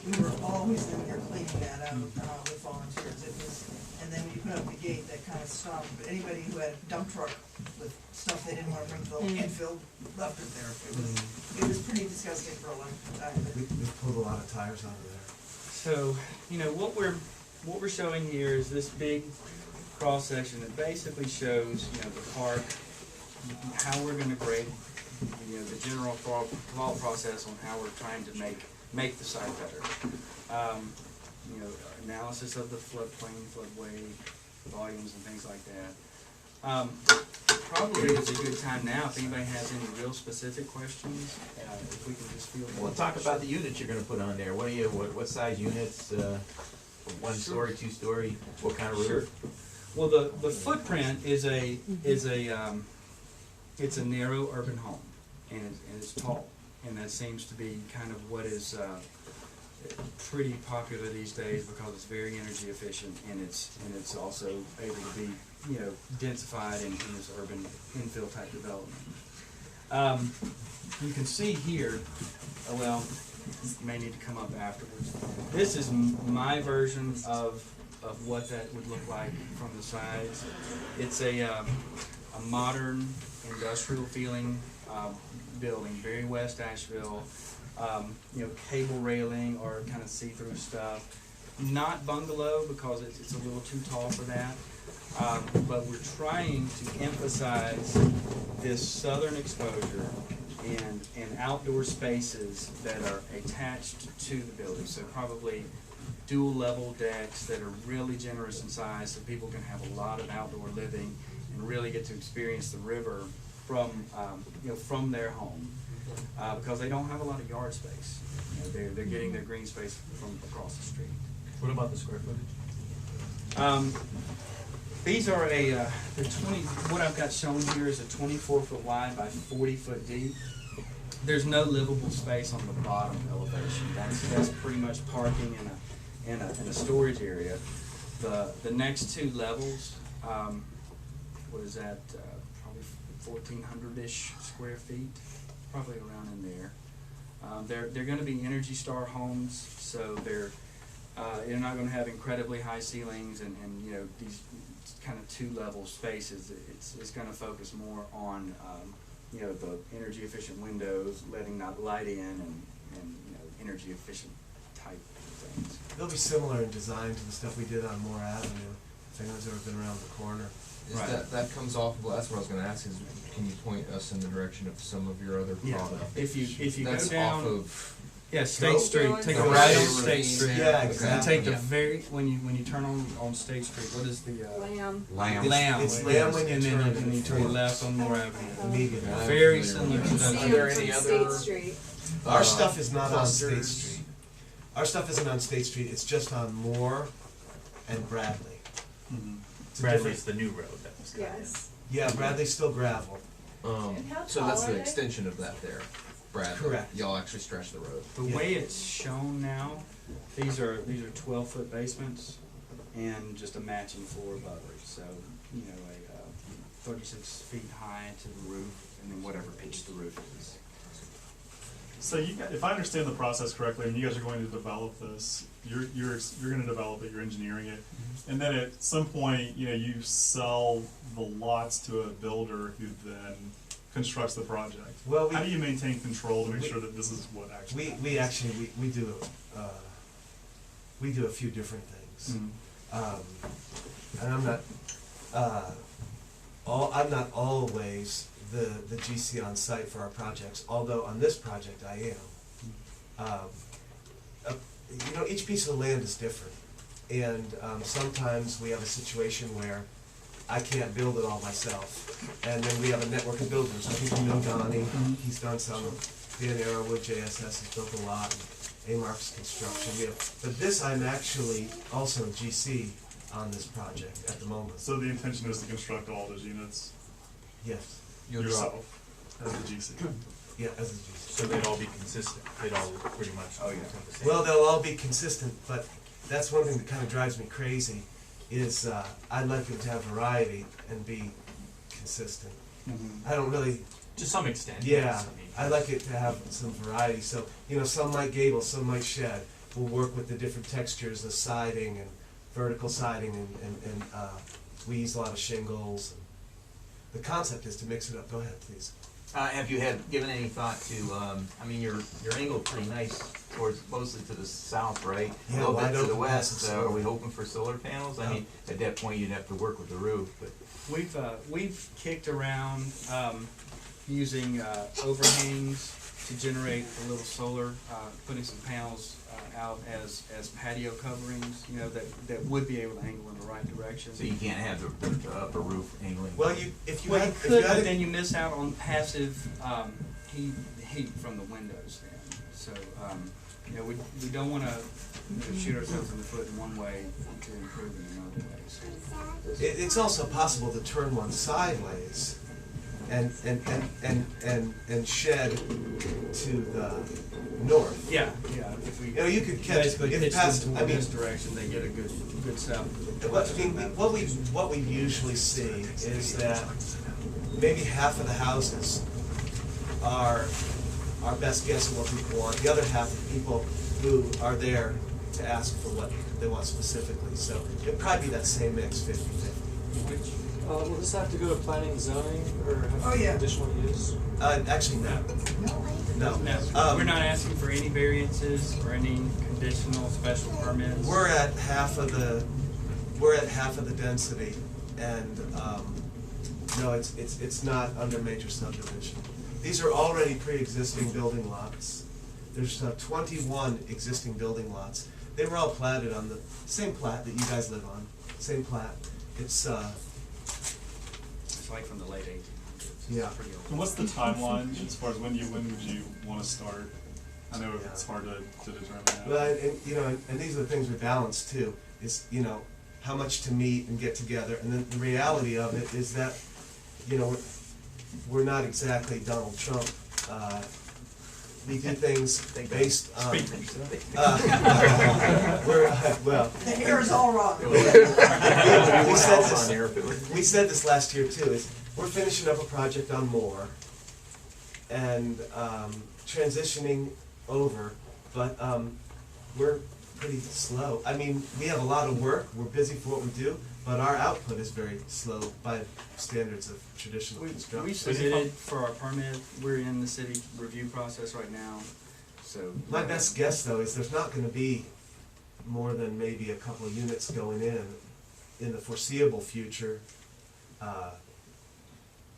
We were always in there cleaning that out with volunteers. It was, and then when you put up the gate, that kind of stopped. But anybody who had a dump truck with stuff they didn't want to bring to the landfill left it there. It was pretty disgusting for a long time. We've pulled a lot of tires out of there. So, what we're showing here is this big cross section that basically shows, the park, how we're going to grade, the general thought process on how we're trying to make the site better. Analysis of the floodplain, floodway, volumes and things like that. Probably is a good time now if anybody has any real specific questions, if we can just feel. Well, talk about the units you're gonna put on there. What size units, 1 story, 2 story, what kind of roof? Sure. Well, the footprint is a it's a narrow urban home, and it's tall, and that seems to be kind of what is pretty popular these days because it's very energy efficient and it's also able to be, you know, densified in this urban infill type development. You can see here, well, you may need to come up afterwards. This is my version of what that would look like from the sides. It's a modern industrial feeling building, very West Asheville. You know, cable railing or kind of see-through stuff. Not bungalow because it's a little too tall for that. But we're trying to emphasize this southern exposure and outdoor spaces that are attached to the building. So probably dual level decks that are really generous in size so people can have a lot of outdoor living and really get to experience the river from, you know, from their home. Because they don't have a lot of yard space. You know, they're getting their green space from across the street. What about the square footage? These are they're 20, what I've got shown here is a 24-foot wide by 40-foot deep. There's no livable space on the bottom elevation. That's pretty much parking in a storage area. The next two levels, what is that, probably 1,400-ish square feet. Probably around in there. They're going to be Energy Star homes, so they're not going to have incredibly high ceilings and you know, these kind of two-level spaces. It's going to focus more on you know, the energy efficient windows, letting that light in, and you know, energy efficient type things. They'll be similar in design to the stuff we did on Moore Avenue, if anyone's ever been around the corner. Is Right. that comes off, well, that's what I was gonna ask, is can you point us in the direction of some of your other Yeah, products? if you That's go down, off of, yeah, State Go- Street, take a Go right on right State over Street. Yeah, And exactly. take the Yeah. very, when you turn on State Street, what is the, Lamb. Lamb. Lamb. It's Lamb when you And then turn and you turn left on Moore Avenue. Immediately. I'm Very familiar with similar to that. those. Are there any other? Street. Our stuff is not on State clusters? Street. Our stuff isn't on State Street, it's just on Moore and Bradley. Mhm. It's a Bradley's different- the new road that was cut in. Yes. Yeah, Bradley's still gravel. And how So tall that's are the they? extension of that there, Brad. Correct. Y'all actually stretch the road. The Yeah. way it's shown now, these are 12-foot basements and just a matching floor above it. So, you know, a 36 feet high to the roof, and then whatever pitch the roof is. So you guys, if I understand the process correctly, and you guys are going to develop this, you're going to develop it, you're engineering it, and then at some point, you know, you sell the lots to a builder who then constructs the project. Well, How do you maintain control to make we- sure that this is what actually We actually, we do a few different things. And I'm not always the GC on site for our projects, although on this project I am. You know, each piece of land is different, and sometimes we have a situation where I can't build it all myself, and then we have a network of builders. I think you know Donnie, he's done some. Dan Arrowwood, JSS has built a lot, and A-Mark's construction. We have, but this, I'm actually also a GC on this project at the moment. So the intention is to construct all those units Yes, You'll drop, yourself as a GC. yeah, as a GC. So they'd all be consistent, they'd all pretty much. Oh, yeah. look the same. Well, they'll all be consistent, but that's one thing that kind of drives me crazy, is I'd like them to have variety and be consistent. I don't really, To some extent, yeah, yes, I mean. I'd like it to have some variety, so, you know, some might gable, some might shed. We'll work with the different textures, the siding and vertical siding, and we use a lot of shingles. The concept is to mix it up. Go ahead, please. Have you had given any thought to, I mean, you're angled pretty nice towards, mostly to the south, right? Yeah, A little wide bit to the open, west, passive so are we solar. hoping for solar panels? I No. mean, at that point, you'd have to work with the roof, but. We've kicked around using overhangs to generate a little solar, putting some panels out as patio coverings, you know, that would be able to angle in the right direction. So you can't have the upper roof angling? Well, if you Well, had, you if could, you but had, then you miss out on passive heat from the windows then. So, you know, we don't want to shoot ourselves in the foot in one way to improve in other ways. it's also possible to turn one sideways and shed to the north. Yeah, if we You know, you could catch, basically if pitch past, them I toward mean, this direction, they get a good south. what we usually see is that maybe half of the houses are our best guess of what people want. The other half are people who are there to ask for what they want specifically. So it'd probably be that same mix, 50-50. Will this have to go to planning and zoning, or have Oh, yeah. additional use? Actually, no. No. No, we're not asking for any variances or any conditional special permits. We're at half of the density, and no, it's not under major subdivision. These are already pre-existing building lots. There's 21 existing building lots. They were all platted on the same plat that you guys live on, same plat. It's It's like from the late 1800s. Yeah. Pretty old. And what's the timeline as far as when would you want to start? I know it's hard to determine that. Well, and these are the things we balance too, is, how much to meet and get together, and then the reality of it is that, we're not exactly Donald Trump. We do things based on. Speak for yourself. Well. The hair is all wrong. We said this last year too, is we're finishing up a project on Moore and transitioning over, but we're pretty slow. I mean, we have a lot of work, we're busy for what we do, but our output is very slow by standards of traditional construction. We submitted for our permit, we're in the city review process right now, so. My best guess though is there's not gonna be more than maybe a couple of units going in the foreseeable future.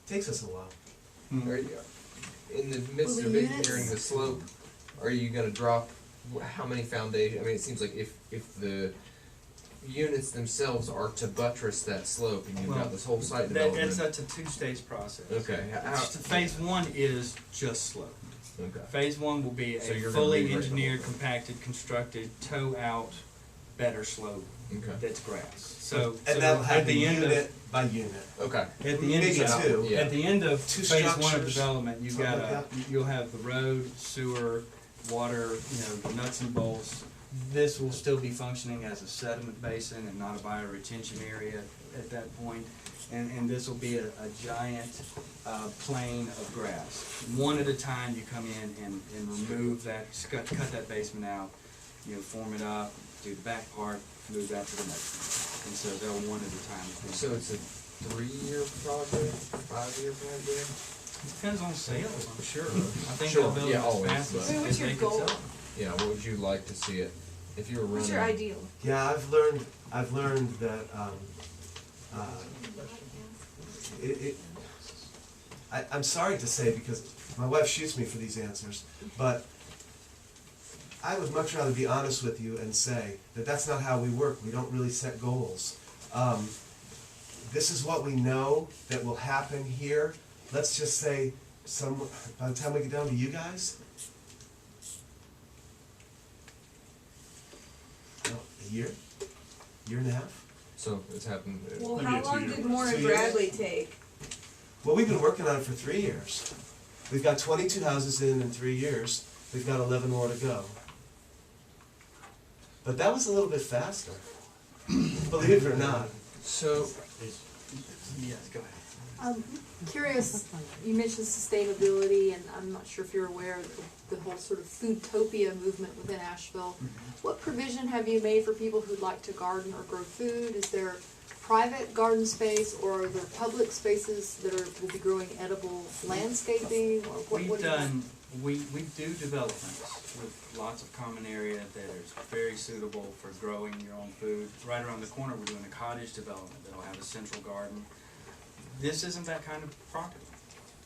Takes us a while. Are you, in the midst of engineering the slope, are you gonna drop, how many foundation, I mean, it seems like if the units themselves are to buttress that slope and you've got this whole site development. That's a two-stage process. Okay. Phase one is just slope. Okay. Phase one will be So a you're gonna fully rewrite the whole engineered, thing. compacted, constructed, toe-out, better slope Okay. that's grass. So And that'll at happen the end of unit by unit. Okay. At the end Maybe of two. Yeah. at the end of Two phase one of structures, development, you've got something like that. you'll have the road, sewer, water, the nuts and bolts. This will still be functioning as a sediment basin and not a bioretention area at that point. And this will be a giant plain of grass. One at a time, you come in and remove that, cut that basement out, form it up, do the back part, move that to the next one. And so they'll one at a time. So it's a 3-year project, 5-year project? Depends on sales, I'm sure. I think Sure, they'll build yeah, it as always, fast but- as Wait, what's they your can goal? sell. Yeah, what would you like to see it, if you were running? What's your ideal? Yeah, I've learned that I'm sorry to say, because my wife shoots me for these answers, but I would much rather be honest with you and say that that's not how we work. We don't really set goals. This is what we know that will happen here. Let's just say by the time we get down to you guys, a year and a half. So it's happened. Well, Maybe how a long 2 year did plan. Moore 2 and years? Bradley take? Well, we've been working on it for 3 years. We've got 22 houses in 3 years. We've got 11 more to go. But that was a little bit faster, believe it or not. So, Yes, go ahead. I'm curious, you mentioned sustainability, and I'm not sure if you're aware of the whole sort of foodtopia movement within Asheville. What provision have you made for people who'd like to garden or grow food? Is there private garden space, or are there public spaces that will be growing edible landscaping, or what? We've what do you- done, we do developments with lots of common area that is very suitable for growing your own food. Right around the corner, we're doing a cottage development that'll have a central garden. This isn't that kind of property.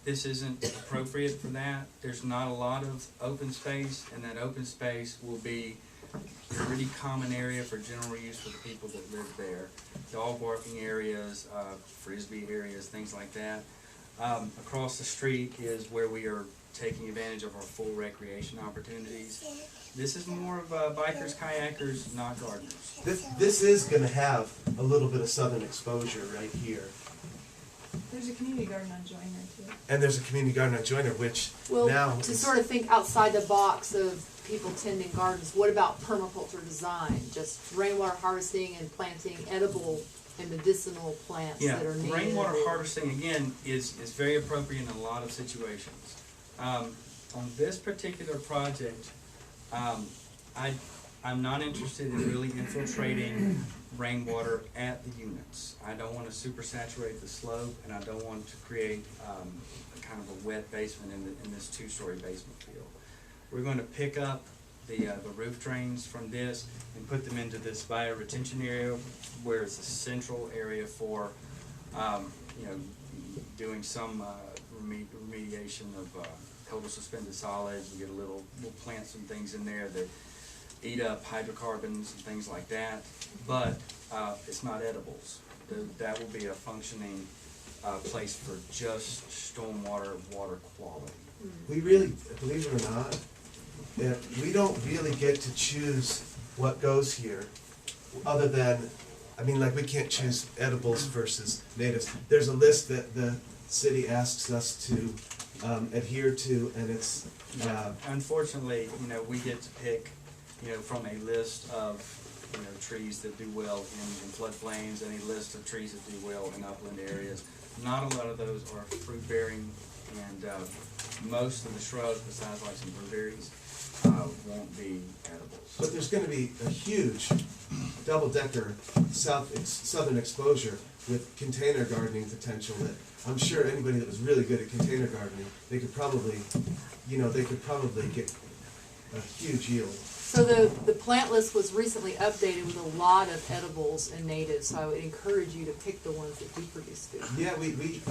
This isn't appropriate for that. There's not a lot of open space, and that open space will be a pretty common area for general use for the people that live there. Dog barking areas, frisbee areas, things like that. Across the street is where we are taking advantage of our full recreation opportunities. This is more of bikers, kayakers, not gardeners. This is going to have a little bit of southern exposure right here. There's a community garden on Joyner too. And there's a community garden on Joyner, which Well, now to is- sort of think outside the box of people tending gardens, what about permaculture design? Just rainwater harvesting and planting edible and medicinal plants Yeah, that are native. rainwater harvesting, again, is very appropriate in a lot of situations. On this particular project, I'm not interested in really infiltrating rainwater at the units. I don't want to super saturate the slope, and I don't want to create kind of a wet basement in this two-story basement field. We're going to pick up the roof drains from this and put them into this bioretention area, where it's a central area for, you know, doing some remediation of total suspended solids. We'll plant some things in there that eat up hydrocarbons and things like that, but it's not edibles. That will be a functioning place for just stormwater water quality. we really, believe it or not, we don't really get to choose what goes here, other than, I mean, like, we can't choose edibles versus natives. There's a list that the city asks us to adhere to, and it's, Unfortunately, you know, we get to pick, you know, from a list of, you know, trees that do well in floodplains, and a list of trees that do well in upland areas. Not a lot of those are fruit bearing, and most of the shrubs, besides like some blueberries, won't be edibles. but there's gonna be a huge double-decker southern exposure with container gardening potential that I'm sure anybody that was really good at container gardening, they could probably get a huge yield. So the plant list was recently updated with a lot of edibles and natives, so I would encourage you to pick the ones that do produce food. Yeah, we maybe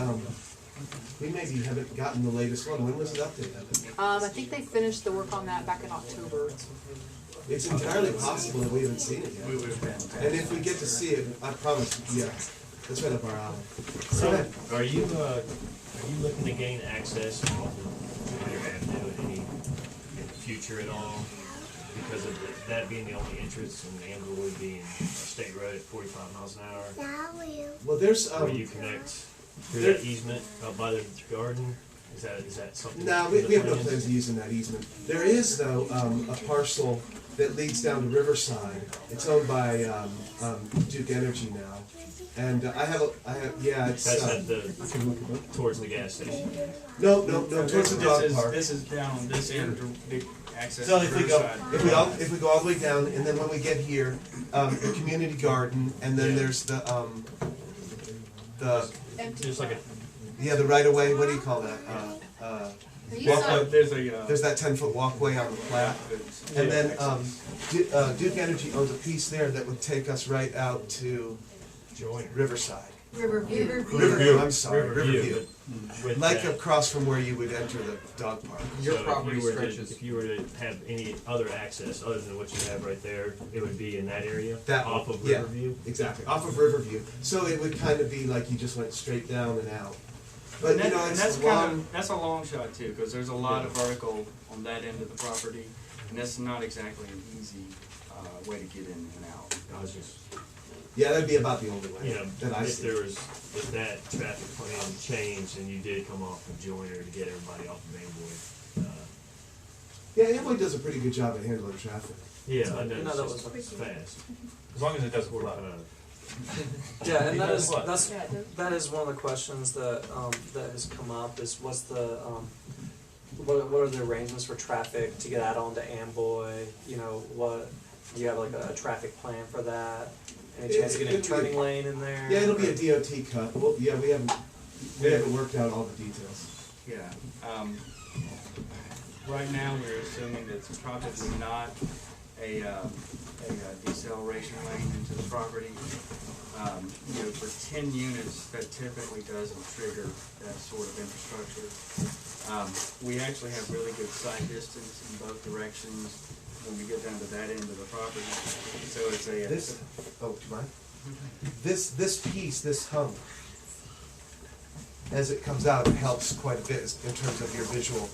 haven't gotten the latest one. When was it updated? I think they finished the work on that back in October. It's entirely possible that we haven't seen it We yet. would have been. And if we get to see it, I promise, yeah, that's right up our alley. Go So, ahead. are you looking to gain access off of Joyner Avenue in the future at all? Because of that being the only entrance and Amberwood being a state road at 45 miles an hour? Well, there's, Where you connect through that easement out by the garden? Is that something? no, in the we have no plans? plans of using that easement. There is, though, a parcel that leads down to Riverside. It's owned by Duke Energy now. And it's, That's at towards the gas station. no, towards the dog park. This is down on this end, big access So to if we go, Riverside. if we go all the way down, and then when we get here, the community garden, and then there's the Just like the right of way, what do you call that? There's that 10-foot walkway on the plat. And then, Duke Energy owns a piece there that would take us right out to Riverside. Riverview, I'm sorry, Riverview. Like across from where you would enter the dog park. Your So property if you were to- stretches. If you were to have any other access other than what you have right there, it would be in that area, That off of yeah, Riverview? exactly, off of Riverview. So it would kind of be like you just went straight down and out. But And you know, that's it's long. that's a long shot too, because there's a lot of vertical on that end of the property, and that's not exactly an easy way to get in and out. I was just, Yeah, that'd be about the only way you know, that I if see. if that traffic plan changed and you did come off of Joyner to get everybody off of Amboy, Yeah, Amboy does a pretty good job at handling traffic. yeah, I know, No, that it's was- just fast. As long as it doesn't flood. Yeah, and that is, What? that is one of the questions that, that has come up, is what's the, what are the arrangements for traffic to get out onto Amboy? You know, do you have like a traffic plan for that? Any chance of getting a It'll be- turning lane in there? Yeah, it'll be a DOT cut. Well, yeah, we haven't worked out all the details. Yeah. Right now, we're assuming that it's probably not a deceleration lane into the property. You know, for 10 units, that typically doesn't trigger that sort of infrastructure. We actually have really good sight distance in both directions when we get down to that end of the property. So it's a Do you mind? This piece, this hump, as it comes out, it helps quite a bit in terms of your visual,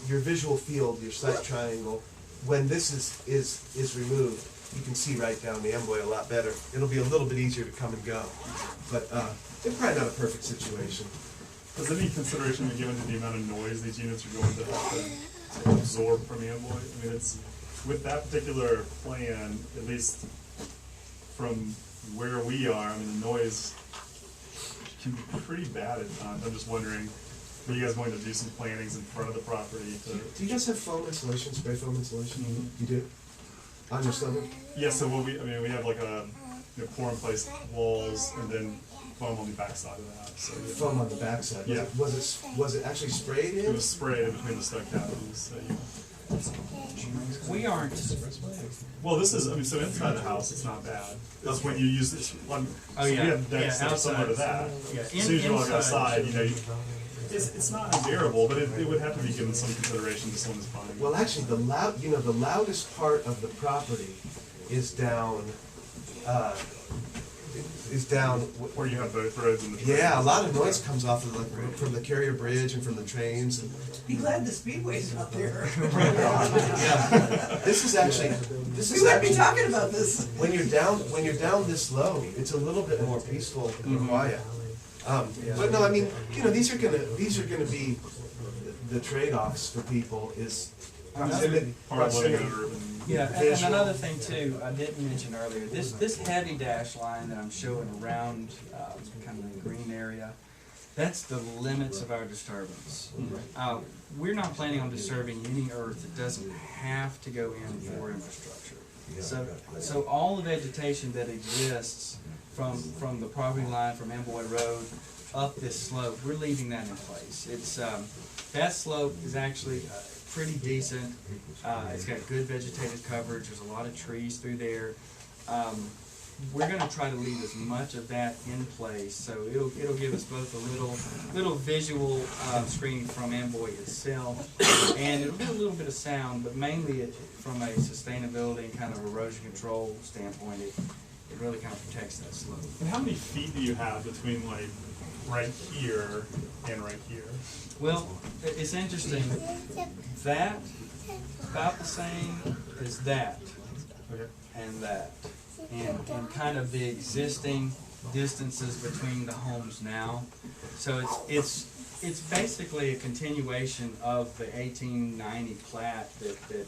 your visual field, your sight triangle. When this is removed, you can see right down the Amboy a lot better. It'll be a little bit easier to come and go. But it's probably not a perfect situation. Has any consideration been given to the amount of noise these units are going to have to absorb from Amboy? I mean, it's, with that particular plan, at least from where we are, I mean, the noise can be pretty bad at times. I'm just wondering, are you guys going to do some plantings in front of the property to? Do you guys have foam insulation, spray foam insulation? Mhm. You do? On your stomach? Yeah, so what we have like a, pour in place walls and then foam on the backside of that, so. Yeah. Foam on the backside. Yeah. Was it actually sprayed in? It was sprayed in between the stuck cavities, so yeah. We aren't, Well, this is, I mean, so inside the house, it's not bad. That's when you use this, one, Oh, so we yeah. have decks that are similar to outside. that. Yeah, As soon as you walk inside. outside, it's not unbearable, but it would have to be given some consideration to someone who's buying. Well, actually, the loudest part of the property is down, Where you have both roads and the trains. yeah, a lot of noise comes off of from the Carrier Bridge and from the trains. And, Be glad the speedway's not there. yeah, this is actually We wouldn't be talking about this. when you're down this low, it's a little bit more peaceful and quiet. But no, I mean, these are gonna be the trade-offs for people is proximity. Part of living in proximity. an urban. yeah, and Visual. another thing too, I didn't mention earlier, this heavy dash line that I'm showing around, kind of the green area, that's the limits of our disturbance. We're not planning on disturbing any earth that doesn't have to go in for infrastructure. So all the vegetation that exists from the property line, from Amboy Road, up this slope, we're leaving that in place. It's, that slope is actually pretty decent. It's got good vegetated coverage, there's a lot of trees through there. We're gonna try to leave as much of that in place, so it'll give us both a little visual screening from Amboy itself, and it'll do a little bit of sound, but mainly from a sustainability and kind of erosion control standpoint, it really kind of protects that slope. And how many feet do you have between like right here and right here? Well, it's interesting, that, about the same as that, Okay. and that. And kind of the existing distances between the homes now. So it's basically a continuation of the 1890 plat that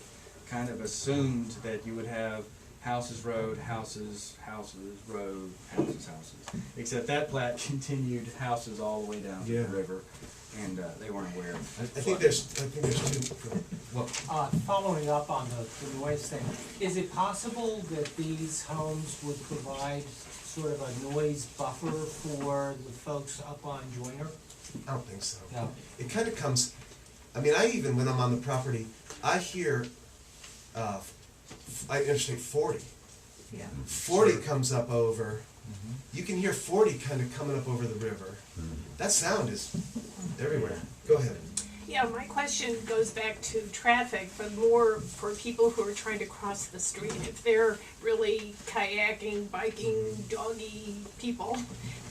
kind of assumed that you would have houses, road, houses, houses, road, houses, houses. Except that plat continued houses all the way down to Yeah. the river, and they weren't aware of. I think there's two. Well, Following up on the noise thing, is it possible that these homes would provide sort of a noise buffer for the folks up on Joyner? I don't think so. No. It kind of comes. I mean, I even when I'm on the property, I hear. I Interstate 40. Yeah. 40 comes up over. You can hear 40 kind of coming up over the river. That sound is everywhere. Go ahead. Yeah, my question goes back to traffic, but more for people who are trying to cross the street. If they're really kayaking, biking, doggy people,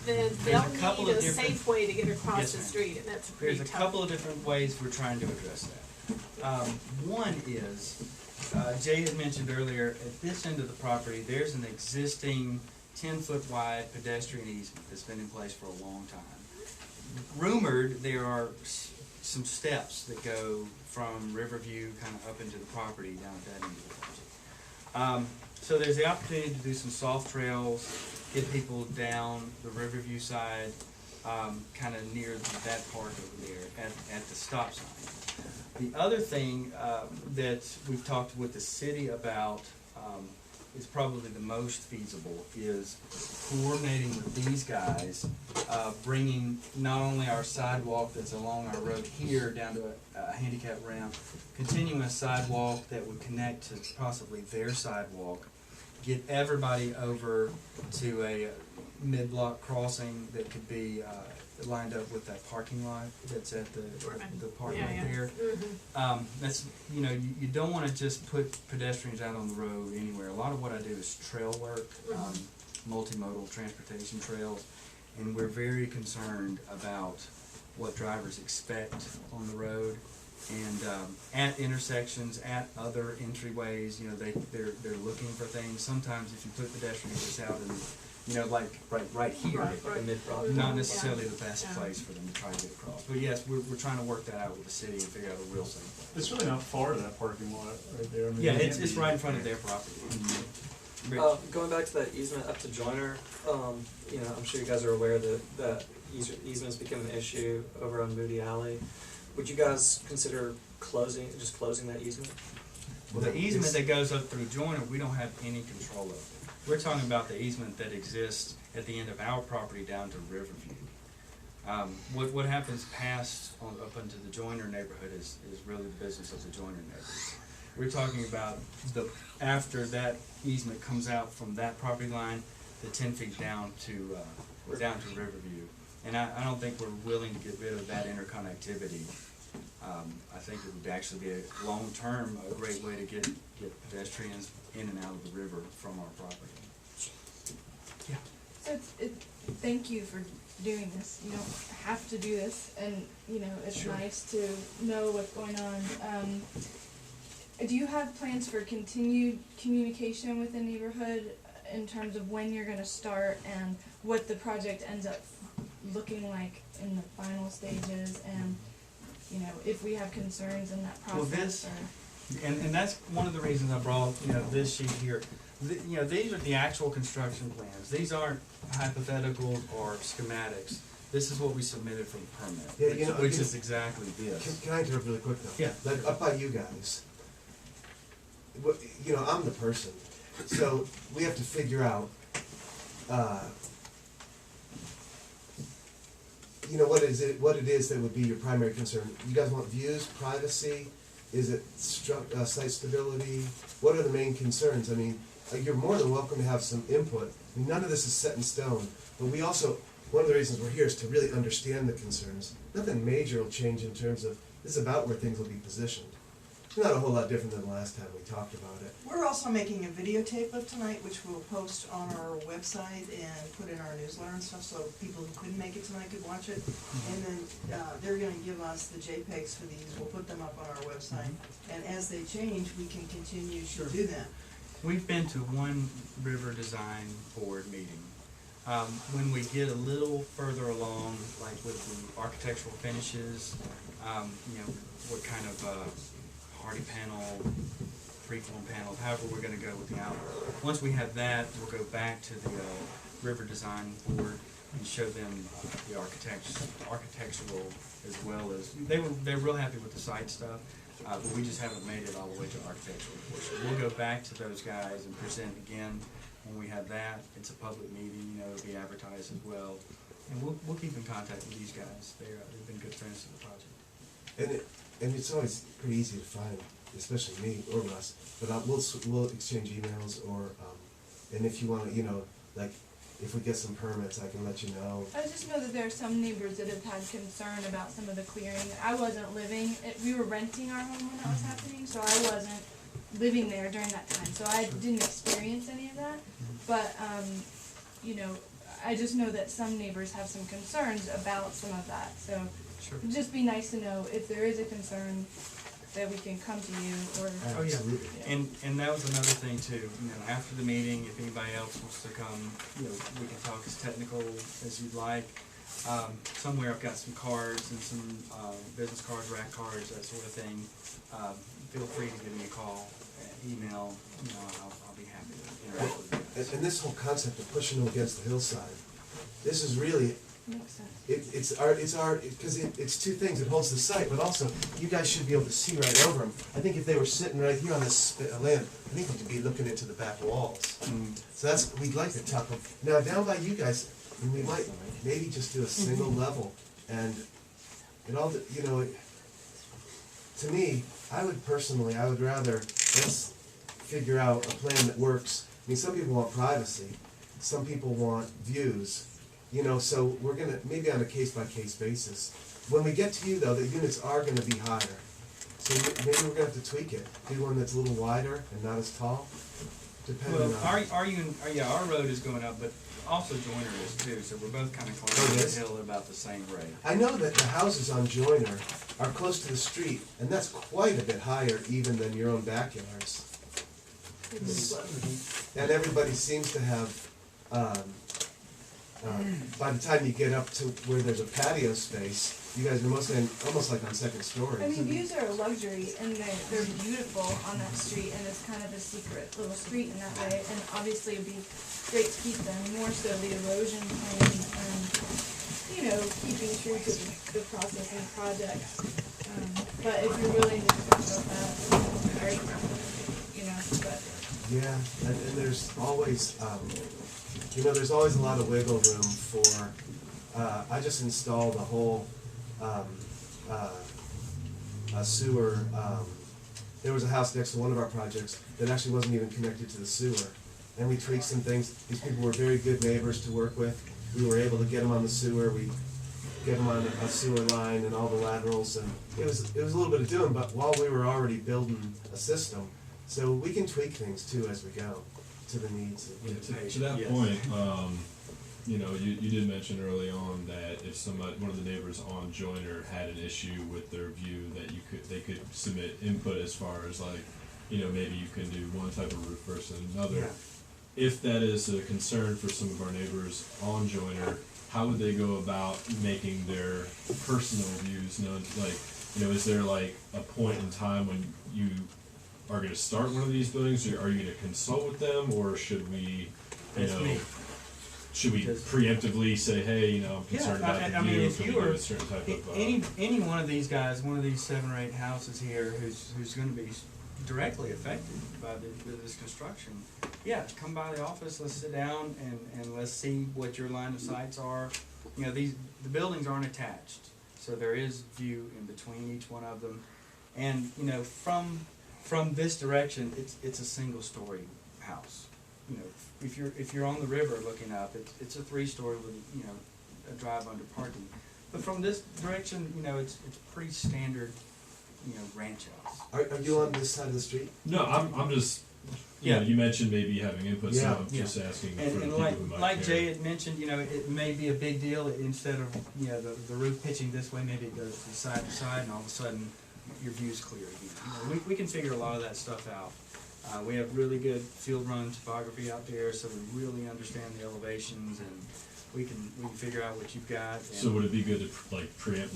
then they'll a couple need of a different- safe way to get across Yes, the ma'am. street, and that's pretty There's a tough. couple of different ways we're trying to address that. One is, Jay had mentioned earlier, at this end of the property, there's an existing 10-foot wide pedestrian easement that's been in place for a long time. Rumored, there are some steps that go from Riverview kind of up into the property down at that end of the property. So there's the opportunity to do some soft trails, get people down the Riverview side, kind of near that part over there at the stop sign. The other thing that we've talked with the city about is probably the most feasible is coordinating with these guys, bringing not only our sidewalk that's along our road here down to a handicap ramp, continuing a sidewalk that would connect to possibly their sidewalk, get everybody over to a mid-block crossing that could be lined up with that parking lot that's at the park right there. That's, you don't want to just put pedestrians out on the road anywhere. A lot of what I do is trail work, multimodal transportation trails, and we're very concerned about what drivers expect on the road. And at intersections, at other entryways, you know, they're looking for things. Sometimes if you put pedestrians out in, you know, like right here, not necessarily the best place for them to try to get across. But yes, we're trying to work that out with the city and figure out a real safe place. It's really not far to that parking lot right there. I mean, Yeah, it it's can't be- right in front of their property. Rich? Going back to that easement up to Joyner, you know, I'm sure you guys are aware that easements become an issue over on Moody Alley. Would you guys consider just closing that easement? Well, the easement that goes up through Joyner, we don't have any control over. We're talking about the easement that exists at the end of our property down to Riverview. What happens past up into the Joyner neighborhood is really the business of the Joyner neighbors. We're talking about after that easement comes out from that property line, the 10 feet down to Riverview. And I don't think we're willing to get rid of that interconnectivity. I think it would actually be a long-term, a great way to get pedestrians in and out of the river from our property. Yeah. So thank you for doing this. You don't have to do this, and you know it's Sure. nice to know what's going on. Do you have plans for continued communication with the neighborhood in terms of when you're going to start and what the project ends up looking like in the final stages, and you know if we have concerns in that process? And that's one of the reasons I brought, you know, this sheet here. You know, these are the actual construction plans. These aren't hypotheticals or schematics. This is what we submitted for the permit, Yeah, you know, which is exactly this. Can I interrupt really quick though? Yeah. Like up by you guys, you know, I'm the person, so we have to figure out, you know, what it is that would be your primary concern. You guys want views, privacy? Is it site stability? What are the main concerns? I mean, you're more than welcome to have some input. I mean, none of this is set in stone, but we also, one of the reasons we're here is to really understand the concerns. Nothing major will change in terms of, this is about where things will be positioned. It's not a whole lot different than the last time we talked about it. We're also making a videotape of tonight, which we'll post on our website and put in our newsletter and stuff, so people who couldn't make it tonight could watch it. And then, they're gonna give us the JPEGs for these, we'll put them up on our website. And as they change, we can continue to do that. We've been to one river design board meeting. When we get a little further along, like with the architectural finishes, you know, what kind of hardy panel, preform panel, however we're gonna go with the outlet. Once we have that, we'll go back to the river design board and show them the architectural as well as, they're real happy with the site stuff, but we just haven't made it all the way to architectural portion. We'll go back to those guys and present again when we have that. It's a public meeting, you know, it'll be advertised as well. And we'll keep in contact with these guys. They've been good friends to the project. And it's always pretty easy to find, especially me or Russ, but we'll exchange emails or, and if you wanna, you know, like, if we get some permits, I can let you know. I just know that there are some neighbors that have had concern about some of the clearing. I wasn't living, we were renting our home when that was happening, so I wasn't living there during that time, so I didn't experience any of that. But, you know, I just know that some neighbors have some concerns about some of that, so Sure. it'd just be nice to know if there is a concern that we can come to you or. Oh, yeah. And that was another thing too, you know, after the meeting, if anybody else wants to come, you know, we can talk as technical as you'd like. Somewhere I've got some cards and some business cards, rack cards, that sort of thing. Feel free to give me a call, email, you know, I'll be happy to interact with you. And this whole concept of pushing them against the hillside, this is really, Makes sense. because it's two things. It holds the site, but also you guys should be able to see right over them. I think if they were sitting right here on this land, I think we'd be looking into the back walls. So we'd like to tuck them. Now down by you guys, we might maybe just do a single level, and it all, you know, to me, I would rather let's figure out a plan that works. I mean, some people want privacy, some people want views. You know, so we're gonna, maybe on a case-by-case basis. When we get to you though, the units are gonna be higher. So maybe we're gonna have to tweak it. Do one that's a little wider and not as tall. depending Well, on. our road is going up, but also Joyner is too, so we're both kind of Oh, climbing it the is? hill at about the same rate. I know that the houses on Joyner are close to the street, and that's quite a bit higher even than your own backyards. And everybody seems to have, by the time you get up to where there's a patio space, you guys are mostly almost like on second stories. I mean, views are a luxury, and they're beautiful on that street, and it's kind of a secret little street in that way. And obviously, it'd be great to keep them, more so the erosion plan, and keeping true to the process and project. But if you're willing to talk about that, great. But Yeah, and there's always, there's always a lot of wiggle room for, I just installed a whole, a sewer, there was a house next to one of our projects that actually wasn't even connected to the sewer. And we tweaked some things. These people were very good neighbors to work with. We were able to get them on the sewer. We get them on a sewer line and all the laterals, and it was a little bit of doing, but while we were already building a system, so we can tweak things too as we go to the needs. To that point, you did mention early on that if one of the neighbors on Joyner had an issue with their view, that they could submit input as far as maybe you can do one type of roof versus another. Yeah. If that is a concern for some of our neighbors on Joyner, how would they go about making their personal views known? Is there a point in time when you are going to start one of these buildings, or are you going to consult with them, or should we, preemptively say, hey, I'm concerned about the view, if can you we do were a certain type of, any one of these guys, one of these 7 or 8 houses here, who's going to be directly affected by this construction, come by the office, let's sit down and let's see what your line of sights are. The buildings aren't attached, so there is view in between each one of them, and from this direction, it's a single story house. If you're on the river looking up, it's a 3-story with a drive under parking. But from this direction, it's pretty standard, ranch house. Are you on this side of the street? No, I'm just, you mentioned maybe having input, so I'm just asking for the people who might like care. Jay had mentioned, it may be a big deal. Instead of the roof pitching this way, maybe it goes from side to side, and all of a sudden your view's clear again. We can figure a lot of that stuff out. We have really good field run topography out there, so we really understand the elevations, and we can figure out what you've got. So would it be good to preempt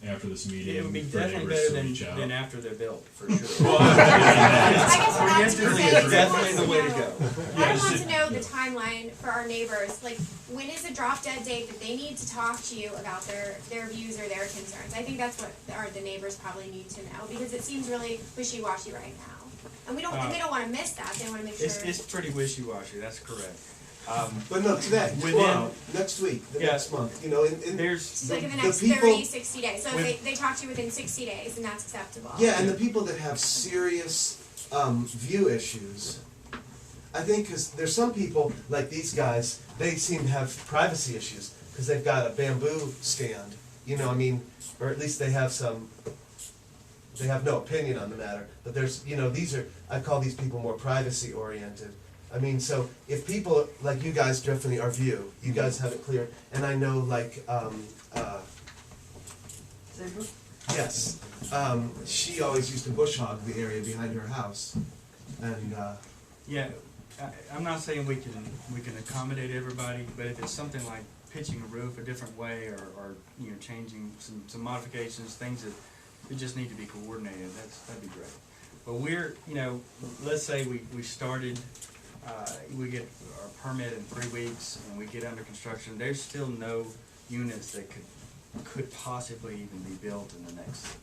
after this meeting? It would be for definitely neighbors better to reach out? than after they're built, for sure. Well, Preemptively is definitely the way to go. I want to know the timeline for our neighbors. When is a drop dead date that they need to talk to you about their views or their concerns? I think that's what the neighbors probably need to know, because it seems really wishy-washy right now. And they don't want to miss that. They want to make sure. It's pretty wishy-washy, that's correct. But no, today, tomorrow, next week, next month, It's like in the next 30, 60 days. So if they talk to you within 60 days, and that's acceptable. Yeah, and the people that have serious view issues, I think, because there's some people, like these guys, they seem to have privacy issues, because they've got a bamboo stand, or at least they have no opinion on the matter, but there's, I call these people more privacy oriented. So if people like you guys definitely are view, you guys have it clear, and I know yes, she always used to bush hog the area behind her house, and I'm not saying we can accommodate everybody, but if it's something like pitching a roof a different way, or changing some modifications, things that just need to be coordinated, that'd be great. But we're let's say we started. We get our permit in 3 weeks, and we get under construction. There's still no units that could possibly even be built in the next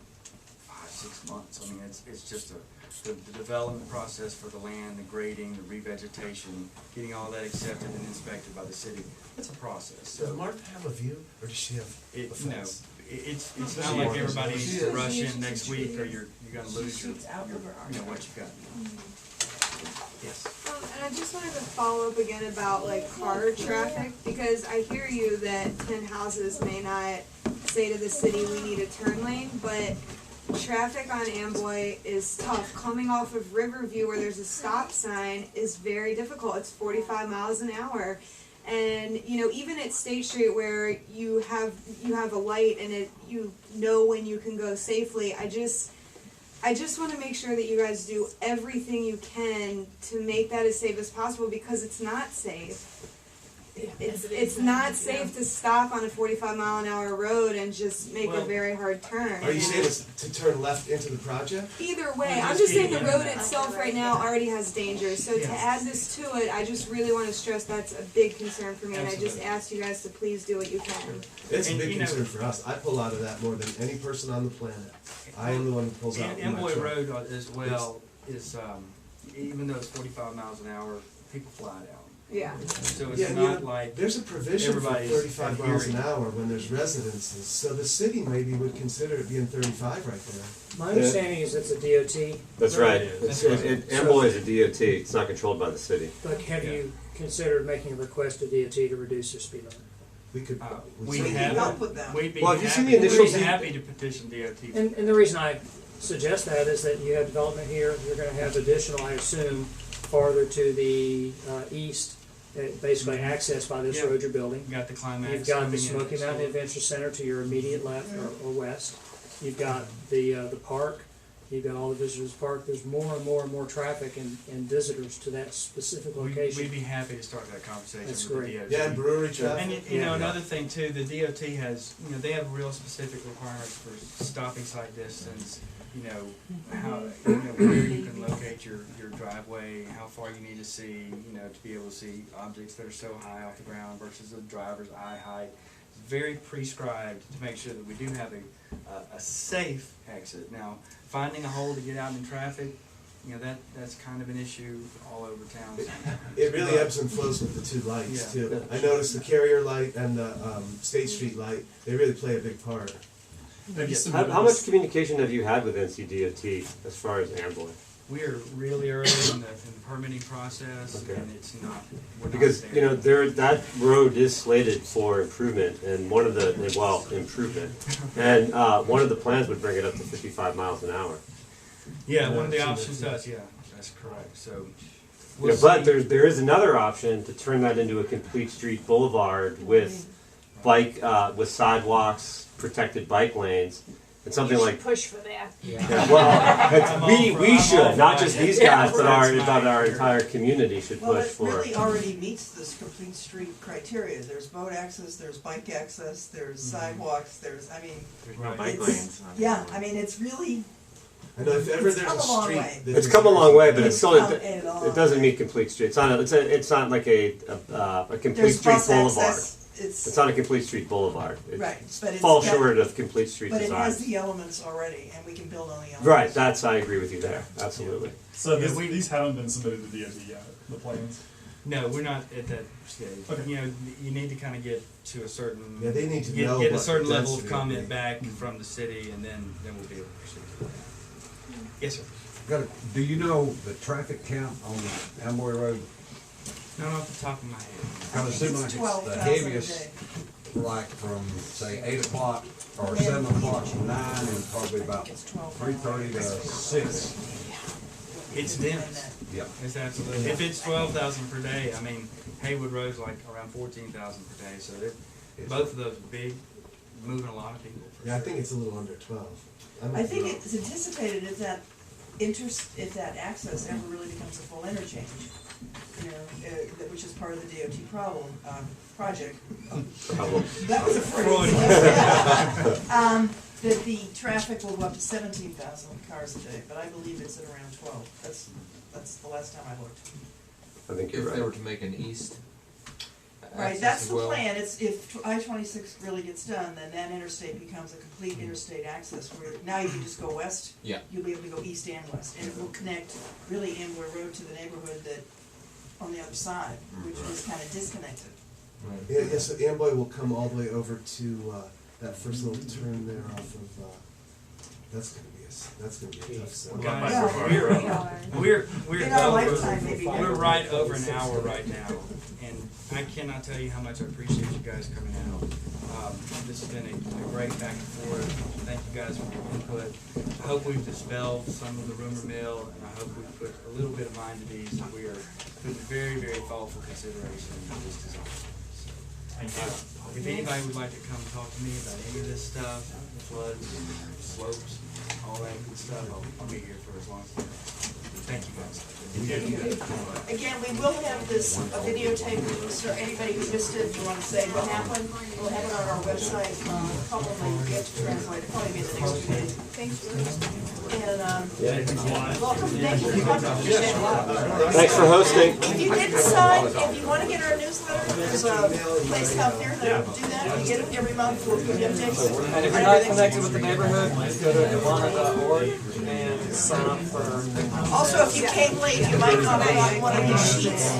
5-6 months. It's just the development process for the land, the grading, the revegetation, getting all that accepted and inspected by the city. It's a process. Does Martha have a view, or does she have a fence? It's not like everybody needs to rush in next week, or you're going to lose your what you've got. Yes. And I just wanted to follow up again about car traffic, because I hear you that 10 houses may not say to the city we need a turn lane, but traffic on Amboy is tough. Coming off of Riverview where there's a stop sign is very difficult. It's 45 miles an hour. And, you know, even at State Street where you have a light and you know when you can go safely, I just want to make sure that you guys do everything you can to make that as safe as possible, because it's not safe. It's not safe to stop on a 45-mile-an-hour road and just make a very hard turn. Are you saying it's to turn left into the project? Either way, I'm just saying the road itself right now already has danger. So to add this to it, I just really want to stress that's a big concern for me, and I just ask you guys to please do what you can. It's a big concern for us. I pull out of that more than any person on the planet. I am the one who pulls out. And Amboy Road as well is, even though it's 45 miles an hour, people fly out. Yeah. So it's not like there's a provision for everybody's 35 miles an adhering. hour when there's residences, so the city maybe would consider it being 35 right there. My understanding is it's a DOT. That's right. Amboy is a DOT. It's not controlled by the city. But have you considered making a request to DOT to reduce their speed limit? We could. We'd be happy to petition DOT. And the reason I suggest that is that you have development here. You're going to have additional, I assume, farther to the east, basically accessed by this road you're building. You got the climax. You've got the coming in. Smoky Mountain Adventure Center to your immediate left or west. You've got the park. You've got all the visitors park. There's more and more and more traffic and visitors to that specific location. We'd be happy to start that conversation That's with great. the DOT. Yeah, and brewery traffic. And you know, another thing too, the DOT has, you know, they have real specific requirements for stopping sight distance, you know, how, you know, where you can locate your driveway, how far you need to see, you know, to be able to see objects that are so high off the ground versus the driver's eye height. It's very prescribed to make sure that we do have a safe exit. Now, finding a hole to get out in traffic, you know, that's kind of an issue all over town. It really ebbs and flows with the two lights too. I noticed the carrier light and the State Street light, they really play a big part. How much communication have you had with NCDOT as far as Amboy? We are really early in the permitting process, and it's not. Because you know that road is slated for improvement, and one of the and one of the plans would bring it up to 55 miles an hour. Yeah, one of the options does. Yeah, that's correct. So. Yeah, but there is another option to turn that into a complete street boulevard with with sidewalks, protected bike lanes, and something You should like push for that. well, we should, not just these guys, but our entire community should push for. Well, it really already meets this complete street criteria. There's boat access, there's bike access, there's sidewalks, there's no bike lanes. Yeah, I mean, it's really. I know if ever It's there's come a a long street way. that It's come a long way, but it's still It's come it doesn't meet complete street. It's not like a complete There's street bus boulevard. access. It's not a complete street boulevard. It Right, but it's falls got- short of complete street But design. it has the elements already, and we can build on the elements. Right, I agree with you there, absolutely. So these haven't been submitted to DOT yet, the plans? No, we're not at that stage. Okay. You know, you need to kind of get to a certain. Yeah, they need to get, know get a what certain the level of density will comment be. back from the city, and then we'll be able to proceed with that. Yes, sir. Do you know the traffic count on Amboy Road? Not off the top of my head. Kind of seems like it's 12,000 the a heaviest, day. like from say 8 o'clock or 7 o'clock to 9, and probably about 3:30 to 6. It's dense. Yep. It's absolutely. If it's 12,000 per day, I mean, Haywood Road's like around 14,000 per day, so both of those are big, moving a lot of people. Yeah, I think it's a little under 12. I think it's anticipated if that access ever really becomes a full interchange, you know, which is part of the DOT project. That was a phrase. That the traffic will go up to 17,000 cars a day, but I believe it's at around 12. That's the last time I looked. I think you're If right. they were to make an east Right, access that's as the well. plan. It's if I-26 really gets done, then that interstate becomes a complete interstate access where now you can just go west. Yeah. You'll be able to go east and west, and it will connect really Amboy Road to the neighborhood that on the other side, which was kind of disconnected. Yeah, yeah, so Amboy will come all the way over to that first little turn there off of. That's gonna be a tough set. Guys, we're In our lifetime, maybe we're never. right over an hour right now, and I cannot tell you how much I appreciate you guys coming out. This has been a great back and forth. Thank you guys for your input. I hope we've dispelled some of the rumor mill, and I hope we've put a little bit of mind at ease, that we are putting very, very thoughtful consideration into this design. So, if anybody would like to come talk to me about any of this stuff, floods, slopes, all that good stuff, I'll be here for as long as I can. Thank you guys. Again, we will have this videotape, so anybody who missed it, you want to say what happened, we'll have it on our website, probably we have to translate, probably be the next 2 days. Thank you. And, welcome, thank you, appreciate it a lot. Thanks for hosting. If you didn't sign, if you wanna get our newsletter, there's a place out there to do that, you get it every month for the updates. And if you're not connected with the neighborhood, go to ivana.org and sign up for. Also, if you came late, you might not have gotten one of these sheets.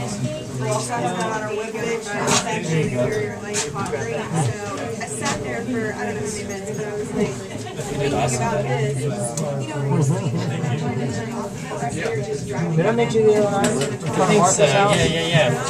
We also have that on our webpage. Actually, very late hot rain, so I sat there for, I don't know how many minutes, but I was like, thinking about this. You know, we're sleeping and just driving. Did I mention the other night? I think so, yeah.